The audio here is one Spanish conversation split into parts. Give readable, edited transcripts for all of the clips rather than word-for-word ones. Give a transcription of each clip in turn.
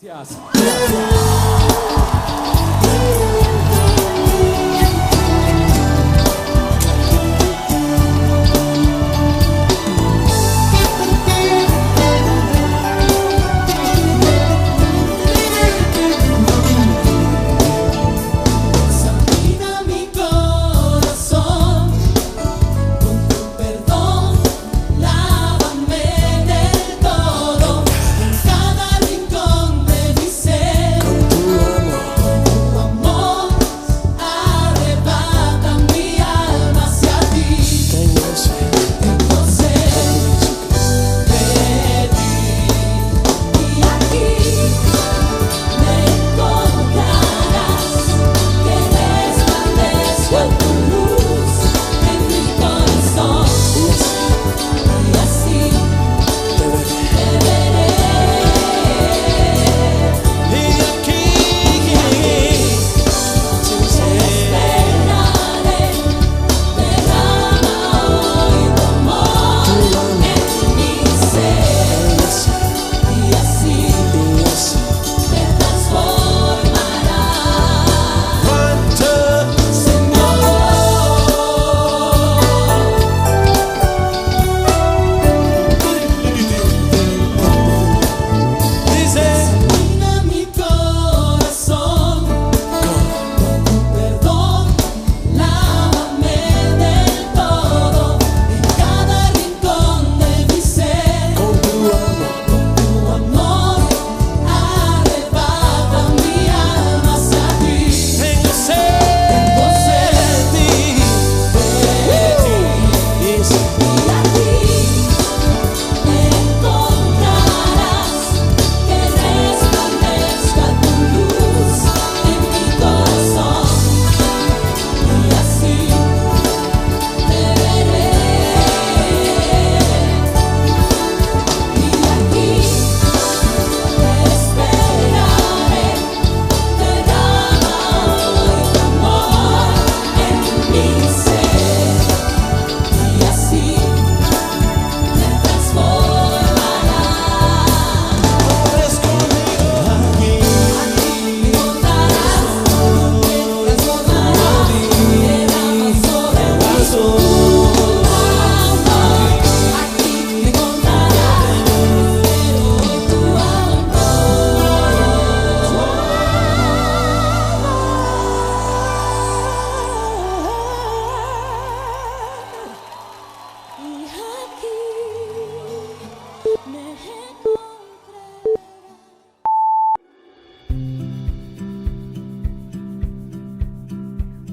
Gracias.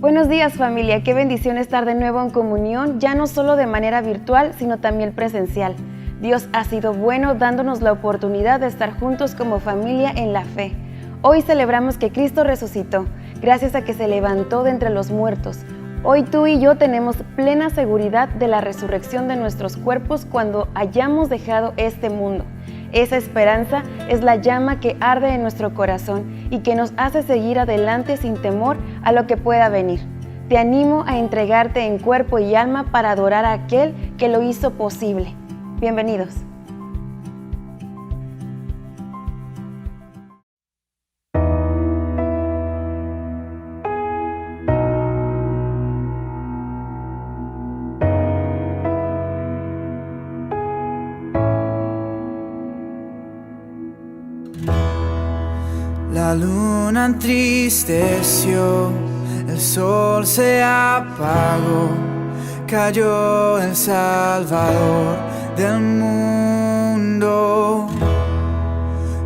Buenos días, familia, qué bendición estar de nuevo en comunión, ya no solo de manera virtual, sino también presencial. Dios ha sido bueno dándonos la oportunidad de estar juntos como familia en la fe. Hoy celebramos que Cristo resucitó, gracias a que se levantó de entre los muertos. Hoy tú y yo tenemos plena seguridad de la resurrección de nuestros cuerpos cuando hayamos dejado este mundo. Esa esperanza es la llama que arde en nuestro corazón y que nos hace seguir adelante sin temor a lo que pueda venir. Te animo a entregarte en cuerpo y alma para adorar a aquel que lo hizo posible. Bienvenidos. La luna entristeció, el sol se apagó, cayó el Salvador del mundo.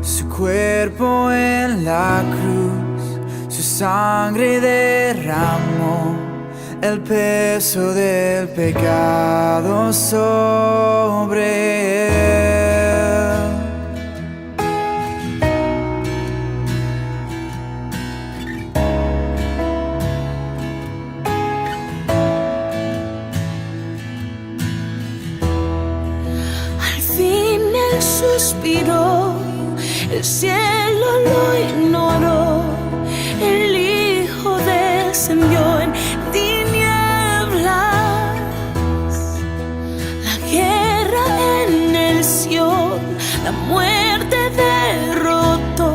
Su cuerpo en la cruz, su sangre derramó el peso del pecado sobre él. Suspiró, el cielo lo ignoró, el Hijo descendió en tinieblas, la guerra en el Sión, la muerte derrotó,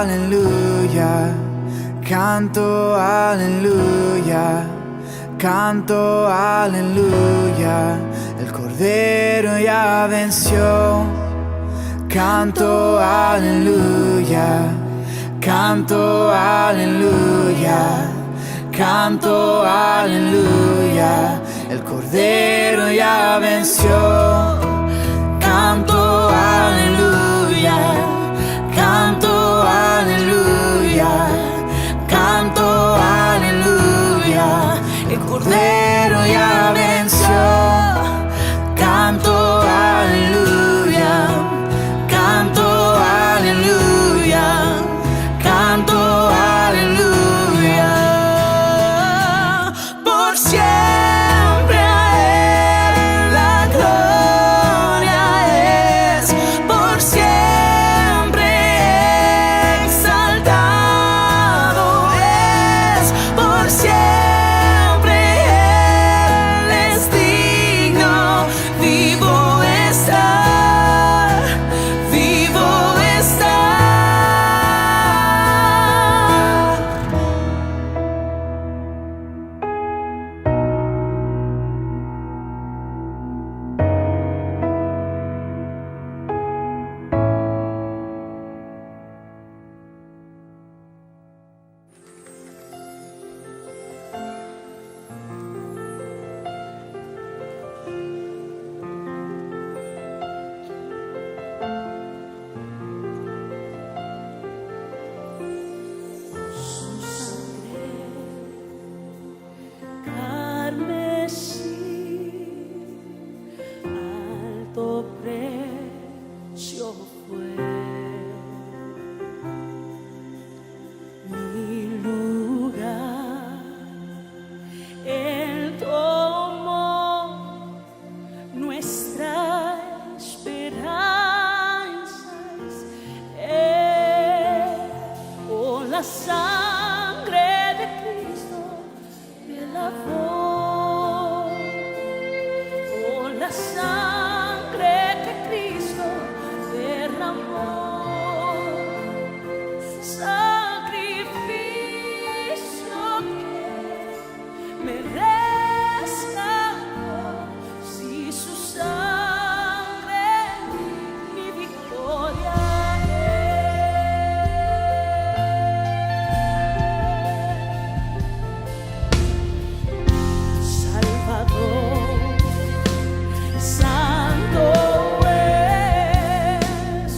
aleluya, canto aleluya, canto aleluya, el Cordero ya venció. Canto aleluya, canto aleluya, canto aleluya, el Cordero ya venció. Canto aleluya, canto aleluya, canto aleluya, el Cordero ya venció. Canto aleluya, canto aleluya, canto aleluya, por siempre a Él la gloria es, por siempre exaltado es, por siempre Él es digno, vivo está. Alto precio fue mi lugar, Él tomó nuestra esperanza, con la sangre de Cristo me lavó. La sangre que Cristo derramó, sacrificio que me rescató, si su sangre mi victoria es. Salvador, Santo es,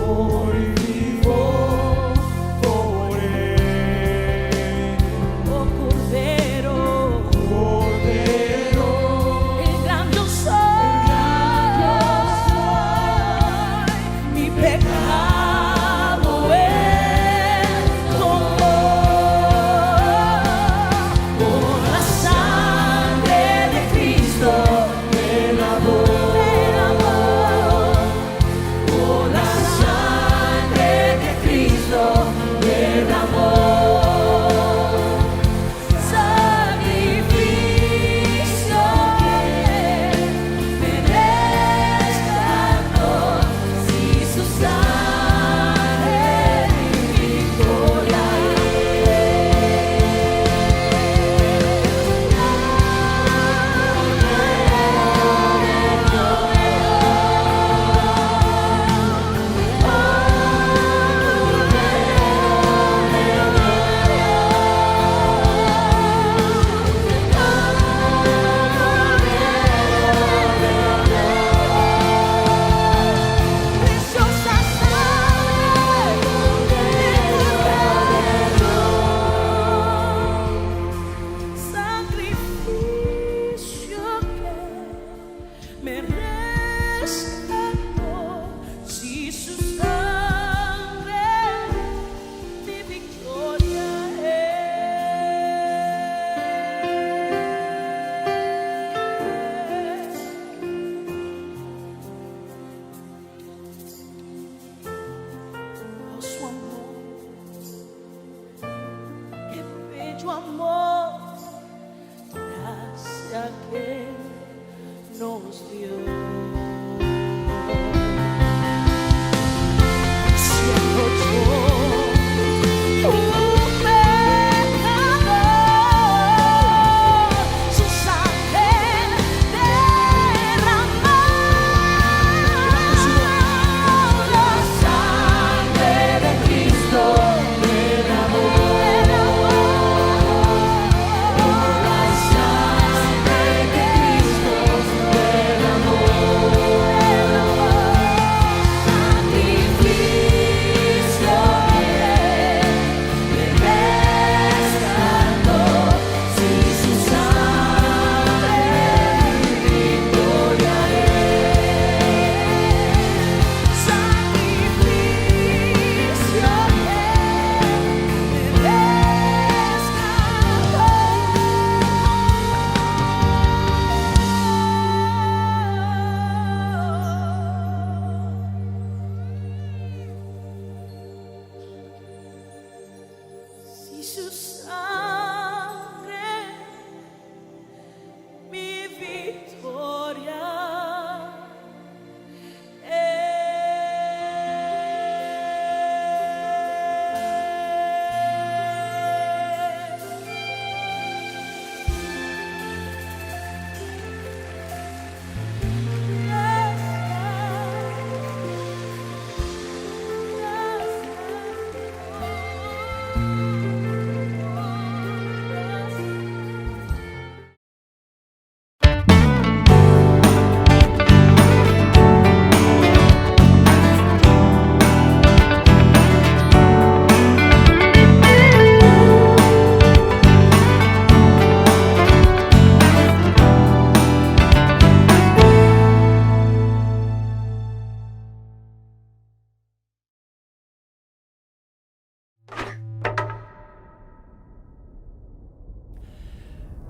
hoy vivo por Él, oh Cordero,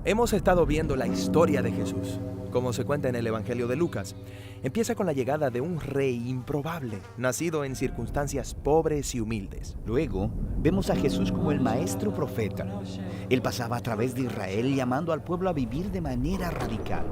Hemos estado viendo la historia de Jesús, como se cuenta en el Evangelio de Lucas. Empieza con la llegada de un rey improbable, nacido en circunstancias pobres y humildes. Luego, vemos a Jesús como el maestro profeta. Él pasaba a través de Israel llamando al pueblo a vivir de manera radical,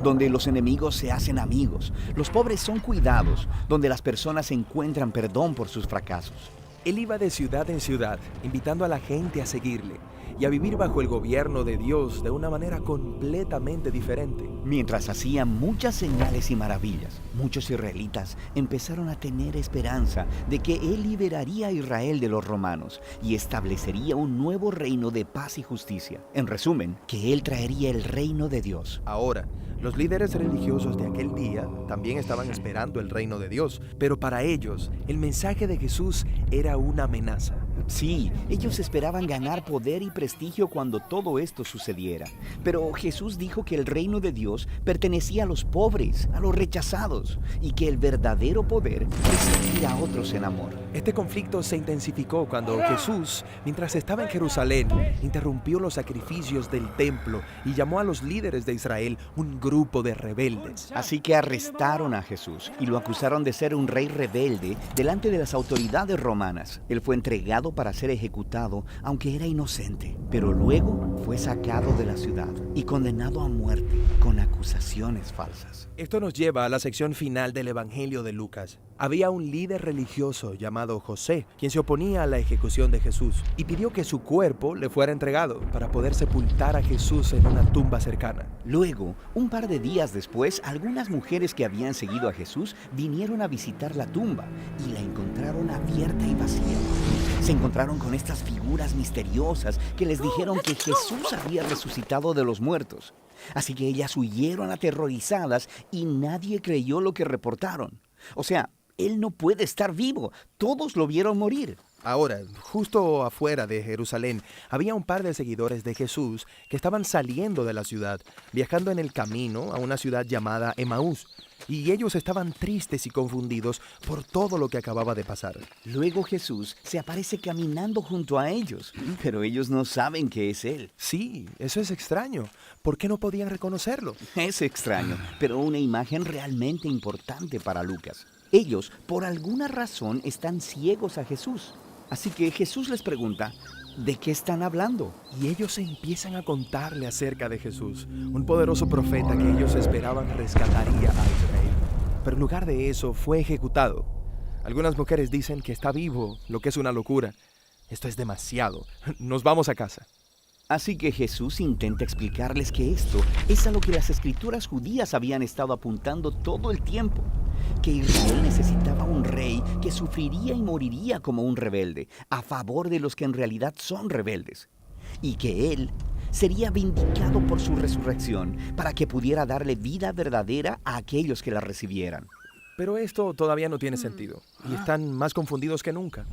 donde los enemigos se hacen amigos, los pobres son cuidados, donde las personas encuentran perdón por sus fracasos. Él iba de ciudad en ciudad, invitando a la gente a seguirle y a vivir bajo el gobierno de Dios de una manera completamente diferente. Mientras hacía muchas señales y maravillas, muchos israelitas empezaron a tener esperanza de que Él liberaría a Israel de los romanos y establecería un nuevo reino de paz y justicia. En resumen, que Él traería el reino de Dios. Ahora, los líderes religiosos de aquel día también estaban esperando el reino de Dios, pero para ellos, el mensaje de Jesús era una amenaza. Sí, ellos esperaban ganar poder y prestigio cuando todo esto sucediera. Pero Jesús dijo que el reino de Dios pertenecía a los pobres, a los rechazados, y que el verdadero poder es servir a otros en amor. Este conflicto se intensificó cuando Jesús, mientras estaba en Jerusalén, interrumpió los sacrificios del templo y llamó a los líderes de Israel un grupo de rebeldes. Así que arrestaron a Jesús y lo acusaron de ser un rey rebelde delante de las autoridades romanas. Él fue entregado para ser ejecutado, aunque era inocente, pero luego fue sacado de la ciudad y condenado a muerte con acusaciones falsas. Esto nos lleva a la sección final del Evangelio de Lucas. Había un líder religioso llamado José, quien se oponía a la ejecución de Jesús y pidió que su cuerpo le fuera entregado para poder sepultar a Jesús en una tumba cercana. Luego, un par de días después, algunas mujeres que habían seguido a Jesús vinieron a visitar la tumba y la encontraron abierta y vacía. Se encontraron con estas figuras misteriosas que les dijeron que Jesús había resucitado de los muertos. Así que ellas huyeron aterrorizadas y nadie creyó lo que reportaron. O sea, Él no puede estar vivo. Todos lo vieron morir. Ahora, justo afuera de Jerusalén, había un par de seguidores de Jesús que estaban saliendo de la ciudad, viajando en el camino a una ciudad llamada Emaús. Y ellos estaban tristes y confundidos por todo lo que acababa de pasar. Luego Jesús se aparece caminando junto a ellos, pero ellos no saben que es Él. Sí, eso es extraño. ¿Por qué no podían reconocerlo? Es extraño, pero una imagen realmente importante para Lucas. Ellos, por alguna razón, están ciegos a Jesús. Así que Jesús les pregunta, ¿de qué están hablando? Y ellos empiezan a contarle acerca de Jesús, un poderoso profeta que ellos esperaban rescataría a Israel. Pero en lugar de eso, fue ejecutado. Algunas mujeres dicen que está vivo, lo que es una locura. Esto es demasiado. Nos vamos a casa. Así que Jesús intenta explicarles que esto es a lo que las escrituras judías habían estado apuntando todo el tiempo, que Israel necesitaba un rey que sufriría y moriría como un rebelde, a favor de los que en realidad son rebeldes, y que Él sería vindicado por su resurrección para que pudiera darle vida verdadera a aquellos que la recibieran. Pero esto todavía no tiene sentido, y están más confundidos que nunca.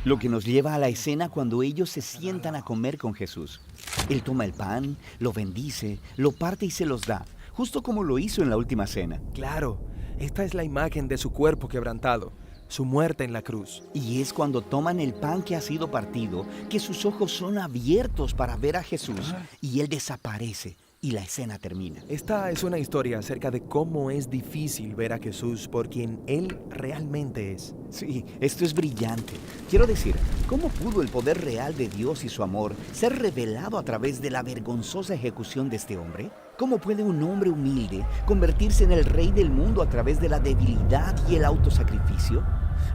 Lo que nos lleva a la escena cuando ellos se sientan a comer con Jesús. Él toma el pan, lo bendice, lo parte y se los da, justo como lo hizo en la última cena. Claro, esta es la imagen de su cuerpo quebrantado, su muerte en la cruz. Y es cuando toman el pan que ha sido partido, que sus ojos son abiertos para ver a Jesús, y Él desaparece. Y la escena termina. Esta es una historia acerca de cómo es difícil ver a Jesús por quien Él realmente es. Sí, esto es brillante. Quiero decir, ¿cómo pudo el poder real de Dios y su amor ser revelado a través de la vergonzosa ejecución de este hombre? ¿Cómo puede un hombre humilde convertirse en el rey del mundo a través de la debilidad y el autosacrificio?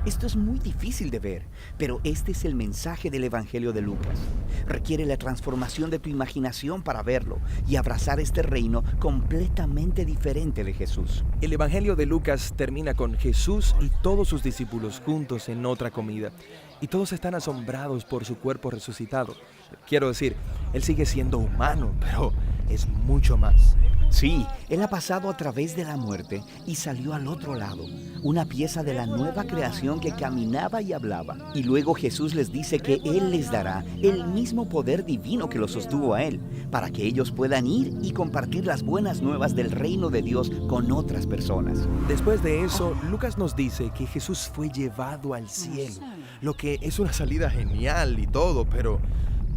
Esto es muy difícil de ver, pero este es el mensaje del Evangelio de Lucas. Requiere la transformación de tu imaginación para verlo y abrazar este reino completamente diferente de Jesús. El Evangelio de Lucas termina con Jesús y todos sus discípulos juntos en otra comida. Y todos están asombrados por su cuerpo resucitado. Quiero decir, Él sigue siendo humano, pero es mucho más. Sí, Él ha pasado a través de la muerte y salió al otro lado, una pieza de la nueva creación que caminaba y hablaba. Y luego Jesús les dice que Él les dará el mismo poder divino que lo sostuvo a Él, para que ellos puedan ir y compartir las buenas nuevas del reino de Dios con otras personas. Después de eso, Lucas nos dice que Jesús fue llevado al cielo, lo que es una salida genial y todo, pero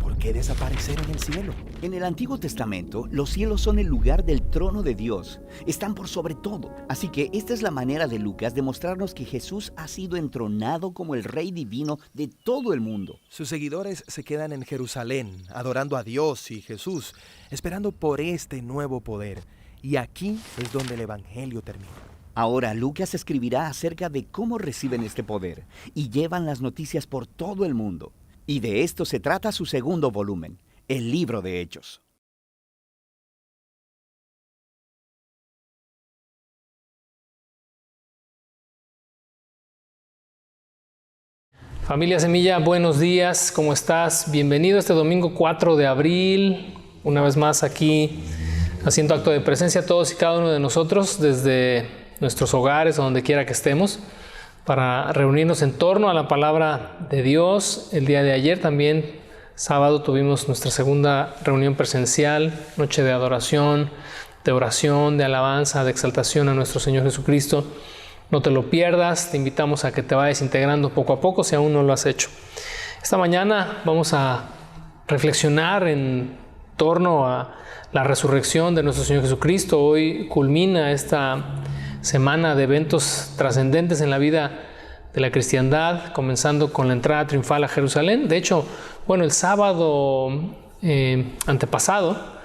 ¿por ¿por qué desaparecer en el cielo? En el Antiguo Testamento, los cielos son el lugar del trono de Dios. Están por sobre todo. Así que esta es la manera de Lucas de mostrarnos que Jesús ha sido entronado como el Rey divino de todo el mundo. Sus seguidores se quedan en Jerusalén, adorando a Dios y Jesús, esperando por este nuevo poder. Y aquí es donde el Evangelio termina. Ahora Lucas escribirá acerca de cómo reciben este poder y llevan las noticias por todo el mundo. Y de esto se trata su segundo volumen, el Libro de Hechos. Familia Semilla, buenos días, ¿cómo estás? Bienvenido este domingo 4 de abril, una vez más aquí haciendo acto de presencia todos y cada uno de nosotros desde nuestros hogares o donde quiera que estemos para reunirnos en torno a la palabra de Dios. El día de ayer también, sábado, tuvimos nuestra segunda reunión presencial, noche de adoración, de oración, de alabanza, de exaltación a nuestro Señor Jesucristo. No te lo pierdas, te invitamos a que te vayas integrando poco a poco si aún no lo has hecho. Esta mañana vamos a reflexionar en torno a la resurrección de nuestro Señor Jesucristo. Hoy culmina esta semana de eventos trascendentes en la vida de la cristiandad, comenzando con la entrada triunfal a Jerusalén. De hecho, el sábado antepasado,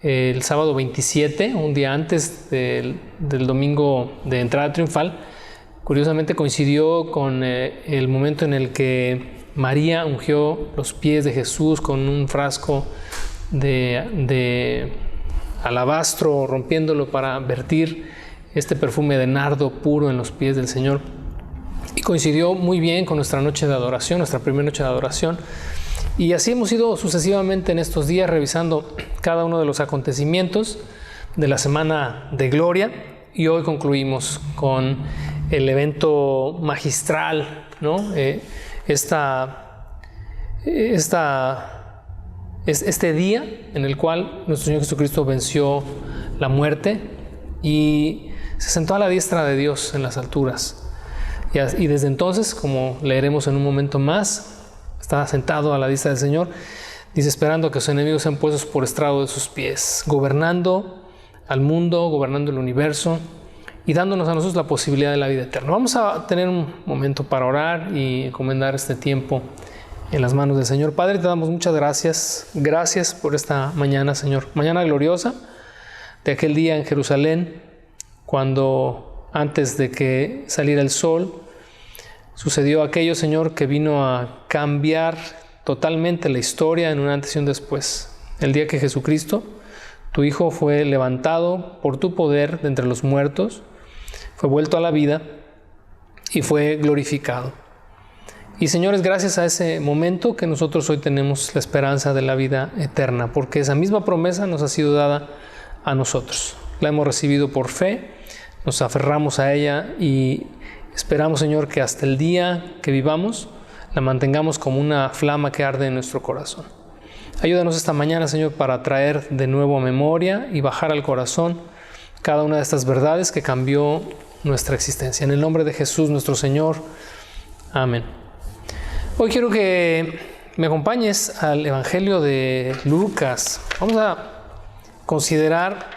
el sábado 27, un día antes del domingo de entrada triunfal, curiosamente coincidió con el momento en el que María ungió los pies de Jesús con un frasco de alabastro, rompiéndolo para vertir este perfume de nardo puro en los pies del Señor. Y coincidió muy bien con nuestra noche de adoración, nuestra primera noche de adoración. Y así hemos ido sucesivamente en estos días revisando cada uno de los acontecimientos de la semana de gloria. Y hoy concluimos con el evento magistral, ¿no? Este día en el cual nuestro Señor Jesucristo venció la muerte y se sentó a la diestra de Dios en las alturas. Y desde entonces, como leeremos en un momento más, está sentado a la diestra del Señor, dice, esperando que sus enemigos sean puestos por estrado de sus pies, gobernando al mundo, gobernando el universo y dándonos a nosotros la posibilidad de la vida eterna. Vamos a tener un momento para orar y encomendar este tiempo en las manos del Señor. Padre, te damos muchas gracias. Gracias por esta mañana, Señor. Mañana gloriosa de aquel día en Jerusalén, cuando antes de que saliera el sol, sucedió aquello, Señor, que vino a cambiar totalmente la historia en un antes y un después. El día que Jesucristo, tu Hijo, fue levantado por tu poder de entre los muertos, fue vuelto a la vida y fue glorificado. Y, señores, gracias a ese momento que nosotros hoy tenemos la esperanza de la vida eterna, porque esa misma promesa nos ha sido dada a nosotros. La hemos recibido por fe, nos aferramos a ella y esperamos, Señor, que hasta el día que vivamos la mantengamos como una flama que arde en nuestro corazón. Ayúdanos esta mañana, Señor, para traer de nuevo a memoria y bajar al corazón cada una de estas verdades que cambió nuestra existencia. En el nombre de Jesús, nuestro Señor. Amén. Hoy quiero que me acompañes al Evangelio de Lucas. Vamos a considerar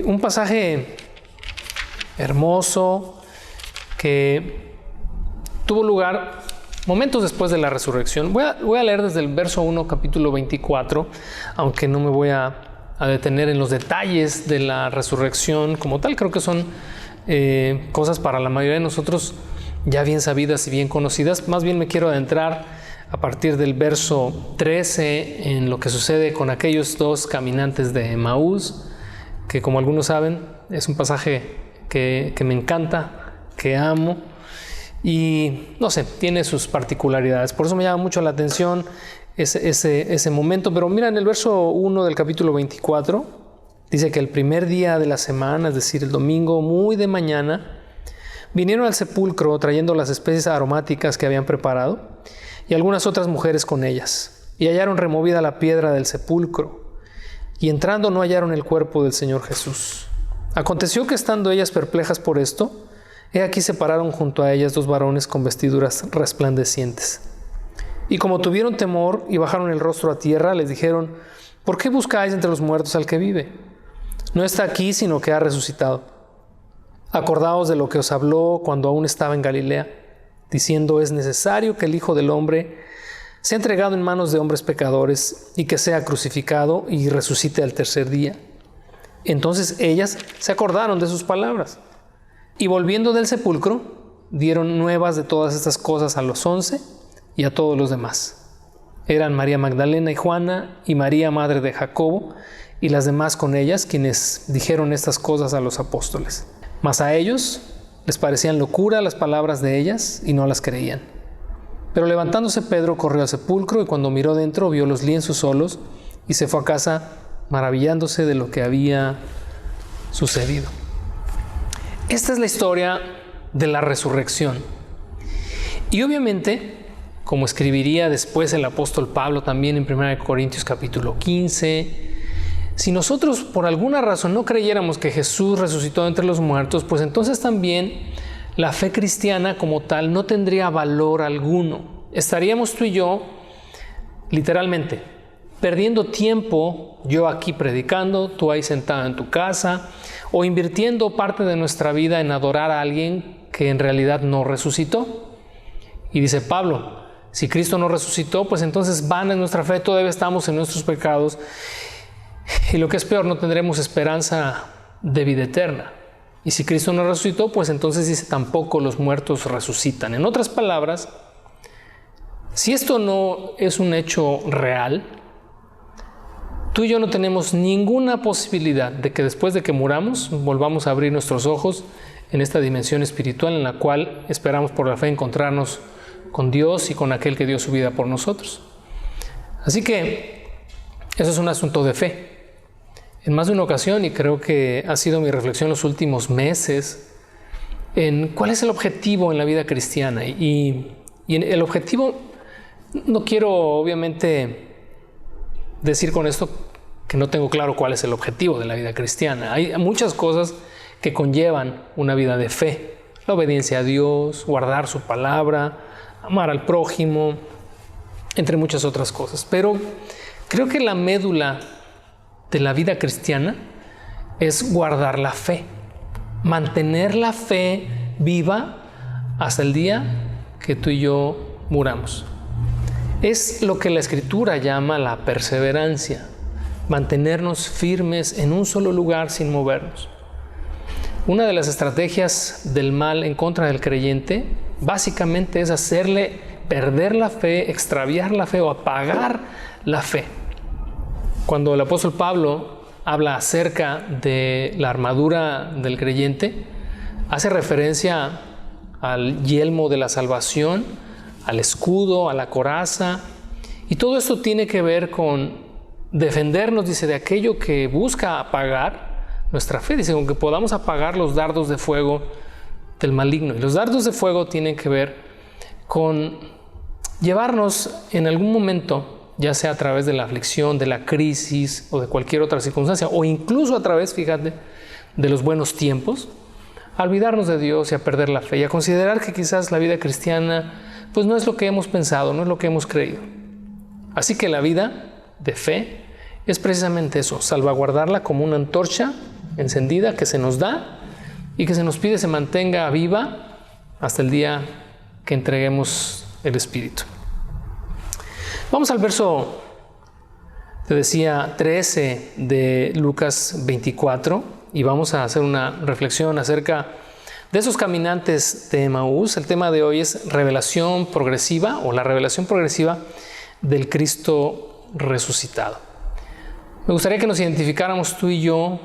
un pasaje hermoso que tuvo lugar momentos después de la resurrección. Voy a leer desde el verso 1, capítulo 24, aunque no me voy a detener en los detalles de la resurrección como tal. Creo que son cosas para la mayoría de nosotros ya bien sabidas y bien conocidas. Más bien me quiero adentrar a partir del verso 13 en lo que sucede con aquellos dos caminantes de Emaús, que, como algunos saben, es un pasaje que me encanta, que amo y no sé, tiene sus particularidades. Por eso me llama mucho la atención ese momento. Pero mira, en el verso 1 del capítulo 24 dice que el primer día de la semana, es decir, el domingo, muy de mañana, vinieron al sepulcro trayendo las especies aromáticas que habían preparado y algunas otras mujeres con ellas, y hallaron removida la piedra del sepulcro, y entrando no hallaron el cuerpo del Señor Jesús. Aconteció que, estando ellas perplejas por esto, he aquí se pararon junto a ellas dos varones con vestiduras resplandecientes. Y como tuvieron temor y bajaron el rostro a tierra, les dijeron: ¿por qué buscáis entre los muertos al que vive? No está aquí, sino que ha resucitado. Acordaos de lo que os habló cuando aún estaba en Galilea, diciendo: es necesario que el Hijo del Hombre sea entregado en manos de hombres pecadores y que sea crucificado y resucite al tercer día. Entonces ellas se acordaron de sus palabras y, volviendo del sepulcro, dieron nuevas de todas estas cosas a los 11 y a todos los demás. Eran María Magdalena y Juana y María, madre de Jacobo, y las demás con ellas, quienes dijeron estas cosas a los apóstoles. Mas a ellos les parecían locura las palabras de ellas y no las creían. Pero levantándose Pedro corrió al sepulcro y cuando miró dentro vio los lienzos solos y se fue a casa maravillándose de lo que había sucedido. Esta es la historia de la resurrección. Y obviamente, como escribiría después el apóstol Pablo también en 1 Corintios capítulo 15, si nosotros por alguna razón no creyéramos que Jesús resucitó entre los muertos, pues entonces también la fe cristiana como tal no tendría valor alguno. Estaríamos tú y yo, literalmente, perdiendo tiempo, yo aquí predicando, tú ahí sentado en tu casa, o invirtiendo parte de nuestra vida en adorar a alguien que en realidad no resucitó. Y dice Pablo: si Cristo no resucitó, pues entonces vana es nuestra fe, todavía estamos en nuestros pecados. Y lo que es peor, no tendremos esperanza de vida eterna. Y si Cristo no resucitó, pues entonces dice: tampoco los muertos resucitan. En otras palabras, si esto no es un hecho real, tú y yo no tenemos ninguna posibilidad de que después de que muramos volvamos a abrir nuestros ojos en esta dimensión espiritual en la cual esperamos por la fe encontrarnos con Dios y con aquel que dio su vida por nosotros. Así que eso es un asunto de fe. En más de una ocasión, y creo que ha sido mi reflexión los últimos meses, en cuál es el objetivo en la vida cristiana. Y el objetivo, no quiero obviamente decir con esto que no tengo claro cuál es el objetivo de la vida cristiana. Hay muchas cosas que conllevan una vida de fe: la obediencia a Dios, guardar su palabra, amar al prójimo, entre muchas otras cosas. Pero creo que la médula de la vida cristiana es guardar la fe, mantener la fe viva hasta el día que tú y yo muramos. Es lo que la Escritura llama la perseverancia, mantenernos firmes en un solo lugar sin movernos. Una de las estrategias del mal en contra del creyente básicamente es hacerle perder la fe, extraviar la fe o apagar la fe. Cuando el apóstol Pablo habla acerca de la armadura del creyente, hace referencia al yelmo de la salvación, al escudo, a la coraza, y todo esto tiene que ver con defendernos, dice, de aquello que busca apagar nuestra fe. Dice, con que podamos apagar los dardos de fuego del maligno. Y los dardos de fuego tienen que ver con llevarnos en algún momento, ya sea a través de la aflicción, de la crisis o de cualquier otra circunstancia, o incluso a través, fíjate, de los buenos tiempos, a olvidarnos de Dios y a perder la fe y a considerar que quizás la vida cristiana pues no es lo que hemos pensado, no es lo que hemos creído. Así que la vida de fe es precisamente eso, salvaguardarla como una antorcha encendida que se nos da y que se nos pide se mantenga viva hasta el día que entreguemos el Espíritu. Vamos al verso, te decía, 13 de Lucas 24 y vamos a hacer una reflexión acerca de esos caminantes de Emaús. El tema de hoy es revelación progresiva o la revelación progresiva del Cristo resucitado. Me gustaría que nos identificáramos tú y yo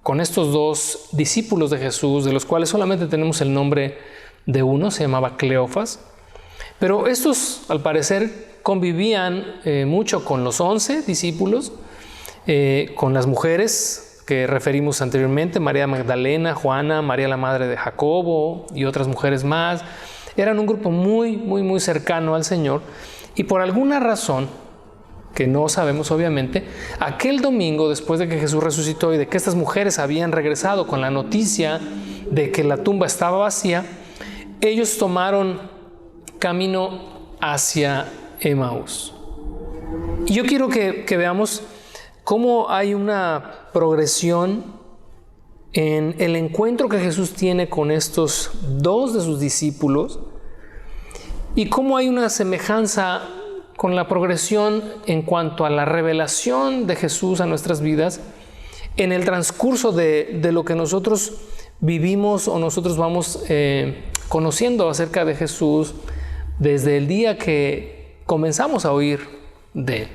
con estos dos discípulos de Jesús, de los cuales solamente tenemos el nombre de uno, se llamaba Cleofas, pero estos al parecer convivían mucho con los 11 discípulos, con las mujeres que referimos anteriormente, María Magdalena, Juana, María la madre de Jacobo y otras mujeres más. Eran un grupo muy cercano al Señor y por alguna razón que no sabemos obviamente, aquel domingo después de que Jesús resucitó y de que estas mujeres habían regresado con la noticia de que la tumba estaba vacía, ellos tomaron camino hacia Emaús. Y yo quiero que veamos cómo hay una progresión en el encuentro que Jesús tiene con estos dos de sus discípulos y cómo hay una semejanza con la progresión en cuanto a la revelación de Jesús a nuestras vidas en el transcurso de lo que nosotros vivimos o nosotros vamos conociendo acerca de Jesús desde el día que comenzamos a oír de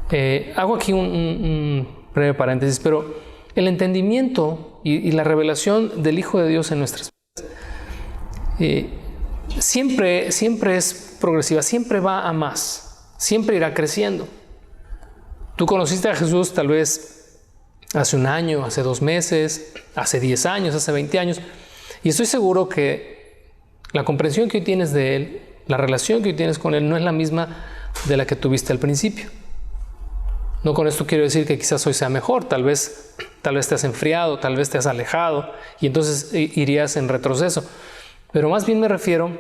Él. Hago aquí un breve paréntesis, pero el entendimiento y la revelación del Hijo de Dios en nuestras vidas siempre es progresiva, siempre va a más, siempre irá creciendo. Tú conociste a Jesús tal vez hace un año, hace 2 meses, hace 10 años, hace 20 años, y estoy seguro que la comprensión que hoy tienes de Él, la relación que hoy tienes con Él no es la misma de la que tuviste al principio. No con esto quiero decir que quizás hoy sea mejor, tal vez te has enfriado, tal vez te has alejado y entonces irías en retroceso. Pero más bien me refiero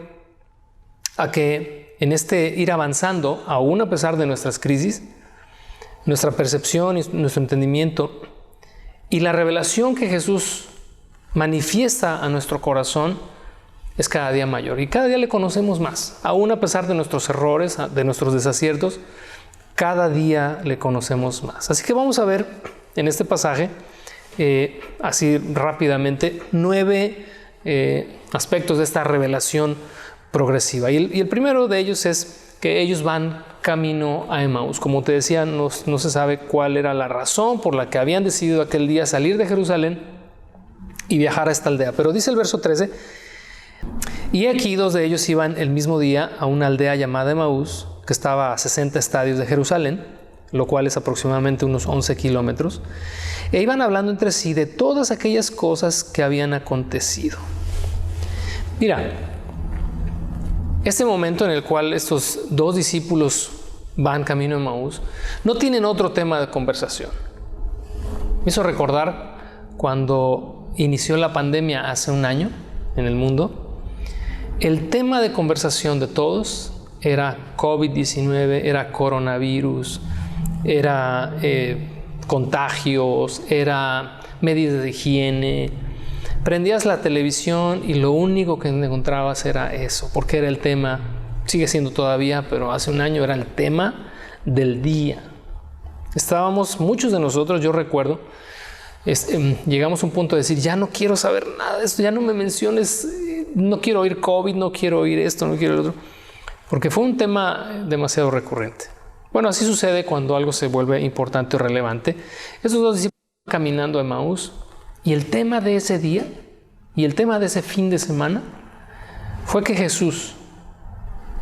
a que en este ir avanzando, aún a pesar de nuestras crisis, nuestra percepción y nuestro entendimiento y la revelación que Jesús manifiesta a nuestro corazón es cada día mayor y cada día le conocemos más, aún a pesar de nuestros errores, de nuestros desaciertos, cada día le conocemos más. Así que vamos a ver en este pasaje, así rápidamente, 9 aspectos de esta revelación progresiva. Y el primero de ellos es que ellos van camino a Emaús. Como te decía, no se sabe cuál era la razón por la que habían decidido aquel día salir de Jerusalén y viajar a esta aldea. Pero dice el verso 13, y aquí 2 de ellos iban el mismo día a una aldea llamada Emaús, que estaba a 60 estadios de Jerusalén, lo cual es aproximadamente unos 11 kilómetros, e iban hablando entre sí de todas aquellas cosas que habían acontecido. Mira, este momento en el cual estos 2 discípulos van camino a Emaús, no tienen otro tema de conversación. Me hizo recordar cuando inició la pandemia hace un año en el mundo, el tema de conversación de todos era COVID-19, era coronavirus, era contagios, era medidas de higiene. Prendías la televisión y lo único que encontrabas era eso, porque era el tema, sigue siendo todavía, pero hace un año era el tema del día. Estábamos, muchos de nosotros, yo recuerdo, llegamos a un punto de decir, ya no quiero saber nada de esto, ya no me menciones, no quiero oír COVID, no quiero oír esto, no quiero el otro, porque fue un tema demasiado recurrente. Bueno, así sucede cuando algo se vuelve importante o relevante. Esos 2 discípulos caminando a Emaús, y el tema de ese día y el tema de ese fin de semana fue que Jesús,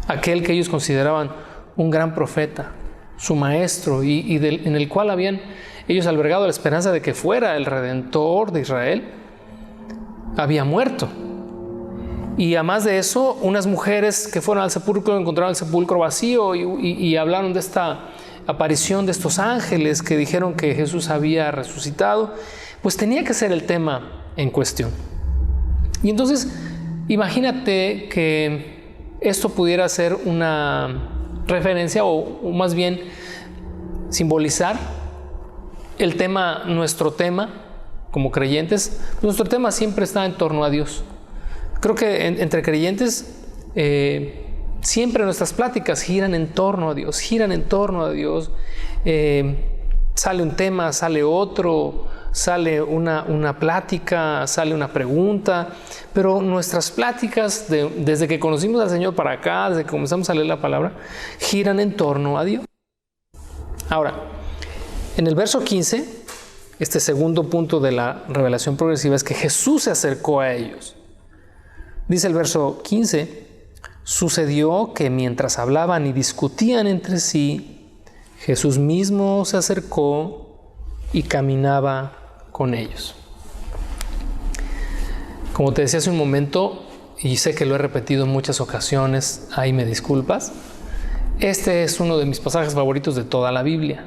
aquel que ellos consideraban un gran profeta, su maestro en el cual habían ellos albergado la esperanza de que fuera el Redentor de Israel, había muerto. Y además de eso, unas mujeres que fueron al sepulcro encontraron el sepulcro vacío y hablaron de esta aparición de estos ángeles que dijeron que Jesús había resucitado. Pues tenía que ser el tema en cuestión. Y entonces, imagínate que esto pudiera ser una referencia o más bien simbolizar el tema, nuestro tema como creyentes. Nuestro tema siempre está en torno a Dios. Creo que entre creyentes siempre nuestras pláticas giran en torno a Dios, sale un tema, sale otro, sale una plática, sale una pregunta, pero nuestras pláticas desde que conocimos al Señor para acá, desde que comenzamos a leer la palabra, giran en torno a Dios. Ahora, en el verso 15, este segundo punto de la revelación progresiva es que Jesús se acercó a ellos. Dice el verso 15, sucedió que mientras hablaban y discutían entre sí, Jesús mismo se acercó y caminaba con ellos. Como te decía hace un momento, y sé que lo he repetido en muchas ocasiones, ahí me disculpas, este es uno de mis pasajes favoritos de toda la Biblia.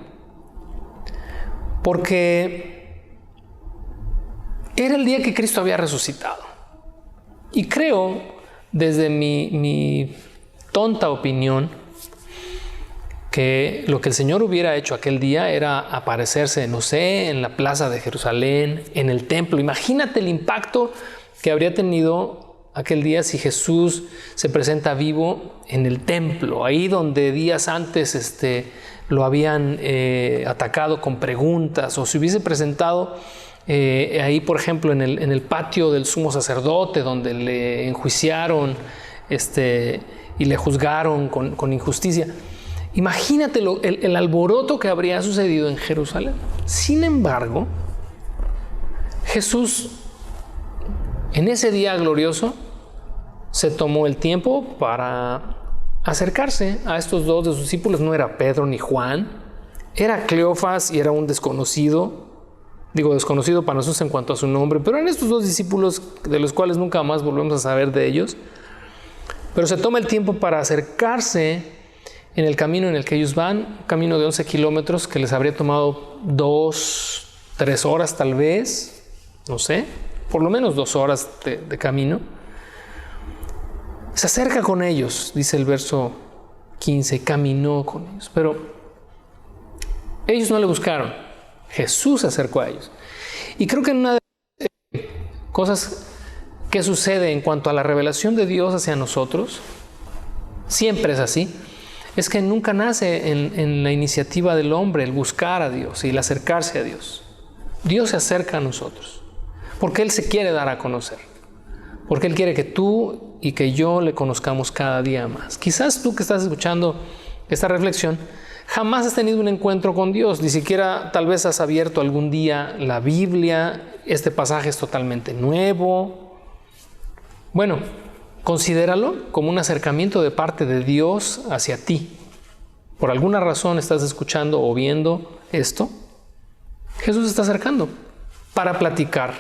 Porque era el día que Cristo había resucitado. Y creo, desde mi tonta opinión, que lo que el Señor hubiera hecho aquel día era aparecerse, no sé, en la plaza de Jerusalén, en el templo. Imagínate el impacto que habría tenido aquel día si Jesús se presenta vivo en el templo, ahí donde días antes lo habían atacado con preguntas, o si hubiese presentado ahí, por ejemplo, en el patio del sumo sacerdote, donde le enjuiciaron y le juzgaron con injusticia. Imagínate el alboroto que habría sucedido en Jerusalén. Sin embargo, Jesús, en ese día glorioso, se tomó el tiempo para acercarse a estos dos de sus discípulos. No era Pedro ni Juan, era Cleofas y era un desconocido. Digo desconocido para nosotros en cuanto a su nombre, pero eran estos dos discípulos de los cuales nunca más volvemos a saber de ellos. Pero se toma el tiempo para acercarse en el camino en el que ellos van, un camino de 11 kilómetros que les habría tomado 2, 3 horas tal vez, no sé, por lo menos 2 horas de camino. Se acerca con ellos, dice el verso 15, caminó con ellos, pero ellos no le buscaron, Jesús se acercó a ellos. Y creo que una de las cosas que sucede en cuanto a la revelación de Dios hacia nosotros, siempre es así, es que nunca nace en la iniciativa del hombre el buscar a Dios y el acercarse a Dios. Dios se acerca a nosotros porque Él se quiere dar a conocer, porque Él quiere que tú y que yo le conozcamos cada día más. Quizás tú que estás escuchando esta reflexión jamás has tenido un encuentro con Dios, ni siquiera tal vez has abierto algún día la Biblia, este pasaje es totalmente nuevo. Bueno, considéralo como un acercamiento de parte de Dios hacia ti. Por alguna razón estás escuchando o viendo esto. Jesús se está acercando para platicar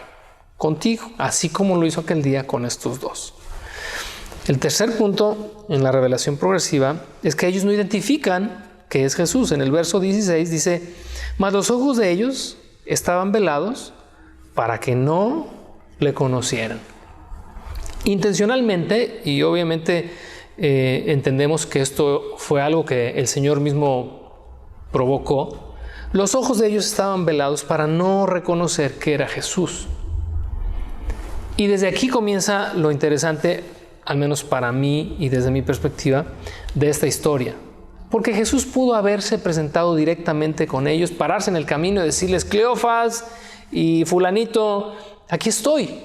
contigo, así como lo hizo aquel día con estos dos. El tercer punto en la revelación progresiva es que ellos no identifican que es Jesús. En el verso 16 dice, mas los ojos de ellos estaban velados para que no le conocieran. Intencionalmente, y obviamente entendemos que esto fue algo que el Señor mismo provocó, los ojos de ellos estaban velados para no reconocer que era Jesús. Y desde aquí comienza lo interesante, al menos para mí y desde mi perspectiva, de esta historia. Porque Jesús pudo haberse presentado directamente con ellos, pararse en el camino y decirles, Cleofas y fulanito, aquí estoy.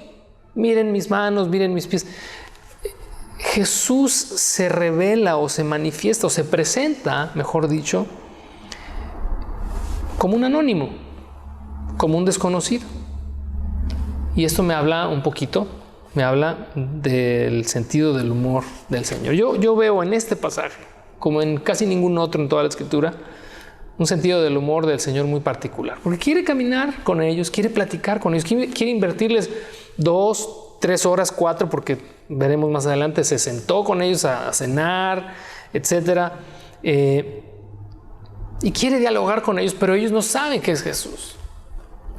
Miren mis manos, miren mis pies. Jesús se revela o se manifiesta o se presenta, mejor dicho, como un anónimo, como un desconocido. Y esto me habla un poquito, me habla del sentido del humor del Señor. Yo veo en este pasaje, como en casi ningún otro en toda la Escritura, un sentido del humor del Señor muy particular. Porque quiere caminar con ellos, quiere platicar con ellos, quiere invertirles 2, 3 horas, 4, porque veremos más adelante, se sentó con ellos a cenar, etc. Y quiere dialogar con ellos, pero ellos no saben que es Jesús.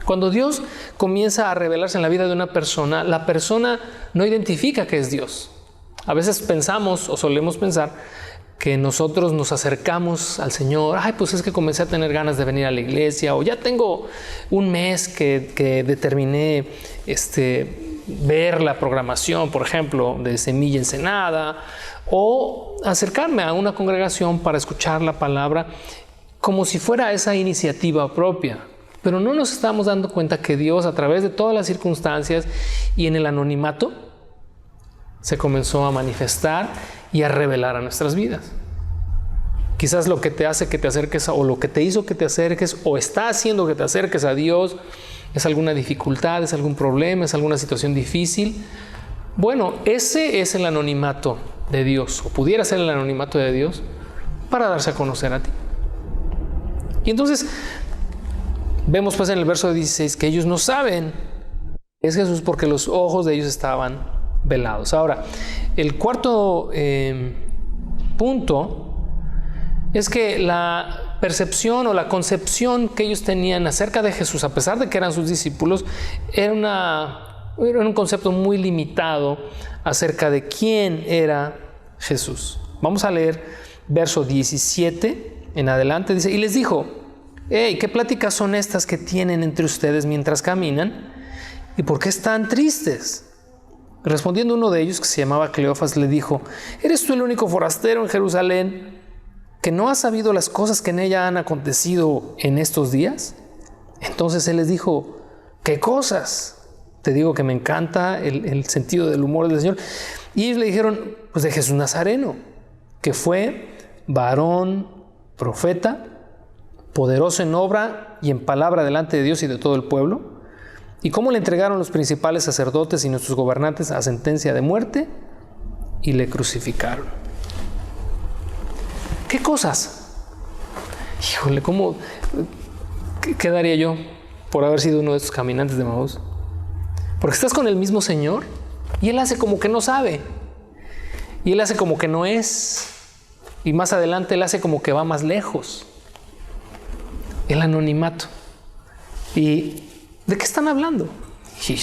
Cuando Dios comienza a revelarse en la vida de una persona, la persona no identifica que es Dios. A veces pensamos o solemos pensar que nosotros nos acercamos al Señor, pues es que comencé a tener ganas de venir a la iglesia, o ya tengo un mes que determiné ver la programación, por ejemplo, de Semilla Ensenada, o acercarme a una congregación para escuchar la palabra como si fuera esa iniciativa propia. Pero no nos estamos dando cuenta que Dios, a través de todas las circunstancias y en el anonimato, se comenzó a manifestar y a revelar a nuestras vidas. Quizás lo que te hace que te acerques, o lo que te hizo que te acerques, o está haciendo que te acerques a Dios, es alguna dificultad, es algún problema, es alguna situación difícil. Bueno, ese es el anonimato de Dios, o pudiera ser el anonimato de Dios, para darse a conocer a ti. Y entonces vemos pues en el verso 16 que ellos no saben que es Jesús porque los ojos de ellos estaban velados. Ahora, el cuarto punto es que la percepción o la concepción que ellos tenían acerca de Jesús, a pesar de que eran sus discípulos, era un concepto muy limitado acerca de quién era Jesús. Vamos a leer verso 17 en adelante, dice, y les dijo, hey, ¿qué pláticas son estas que tienen entre ustedes mientras caminan? ¿Y por qué están tristes? Respondiendo uno de ellos, que se llamaba Cleofas, le dijo, ¿eres tú el único forastero en Jerusalén que no ha sabido las cosas que en ella han acontecido en estos días? Entonces él les dijo, ¿qué cosas? Te digo que me encanta el sentido del humor del Señor. Y ellos le dijeron, pues de Jesús Nazareno, que fue varón, profeta, poderoso en obra y en palabra delante de Dios y de todo el pueblo, y cómo le entregaron los principales sacerdotes y nuestros gobernantes a sentencia de muerte y le crucificaron. ¿Qué cosas? Híjole, ¿qué daría yo por haber sido uno de estos caminantes de Emaús? Porque estás con el mismo Señor y Él hace como que no sabe, y Él hace como que no es, y más adelante Él hace como que va más lejos. El anonimato. ¿Y de qué están hablando? Y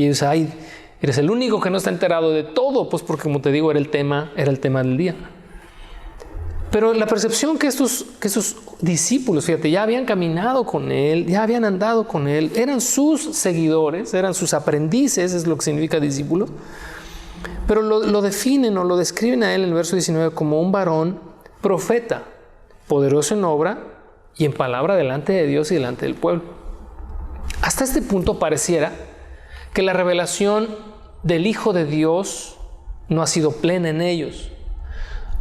ellos, ay, eres el único que no está enterado de todo, pues porque como te digo, era el tema del día. Pero la percepción que estos discípulos, fíjate, ya habían caminado con Él, ya habían andado con Él, eran sus seguidores, eran sus aprendices, es lo que significa discípulo, pero lo definen o lo describen a Él en el verso 19 como un varón profeta, poderoso en obra y en palabra delante de Dios y delante del pueblo. Hasta este punto pareciera que la revelación del Hijo de Dios no ha sido plena en ellos.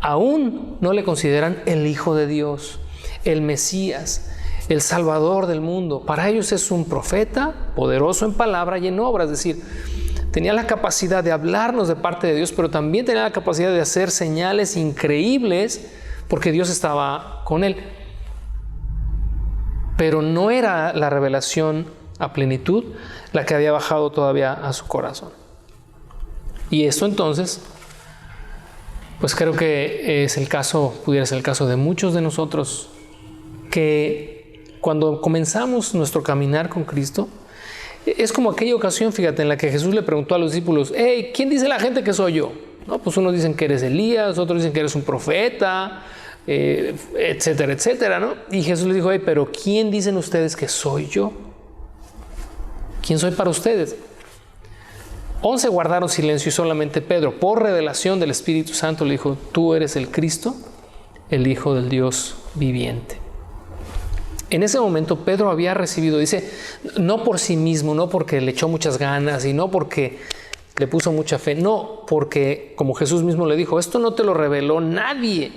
Aún no le consideran el Hijo de Dios, el Mesías, el Salvador del mundo. Para ellos es un profeta poderoso en palabra y en obra, es decir, tenía la capacidad de hablarnos de parte de Dios, pero también tenía la capacidad de hacer señales increíbles porque Dios estaba con él. Pero no era la revelación a plenitud la que había bajado todavía a su corazón. Y esto entonces, pues creo que es el caso, pudiera ser el caso de muchos de nosotros, que cuando comenzamos nuestro caminar con Cristo, es como aquella ocasión, fíjate, en la que Jesús le preguntó a los discípulos, hey, ¿quién dice la gente que soy yo? No, pues unos dicen que eres Elías, otros dicen que eres un profeta, etcétera, etcétera, ¿no? Y Jesús les dijo, hey, pero ¿quién dicen ustedes que soy yo? ¿Quién soy para ustedes? 11 guardaron silencio y solamente Pedro, por revelación del Espíritu Santo, le dijo, tú eres el Cristo, el Hijo del Dios viviente. En ese momento Pedro había recibido, dice, no por sí mismo, no porque le echó muchas ganas y no porque le puso mucha fe, no, porque como Jesús mismo le dijo, esto no te lo reveló nadie,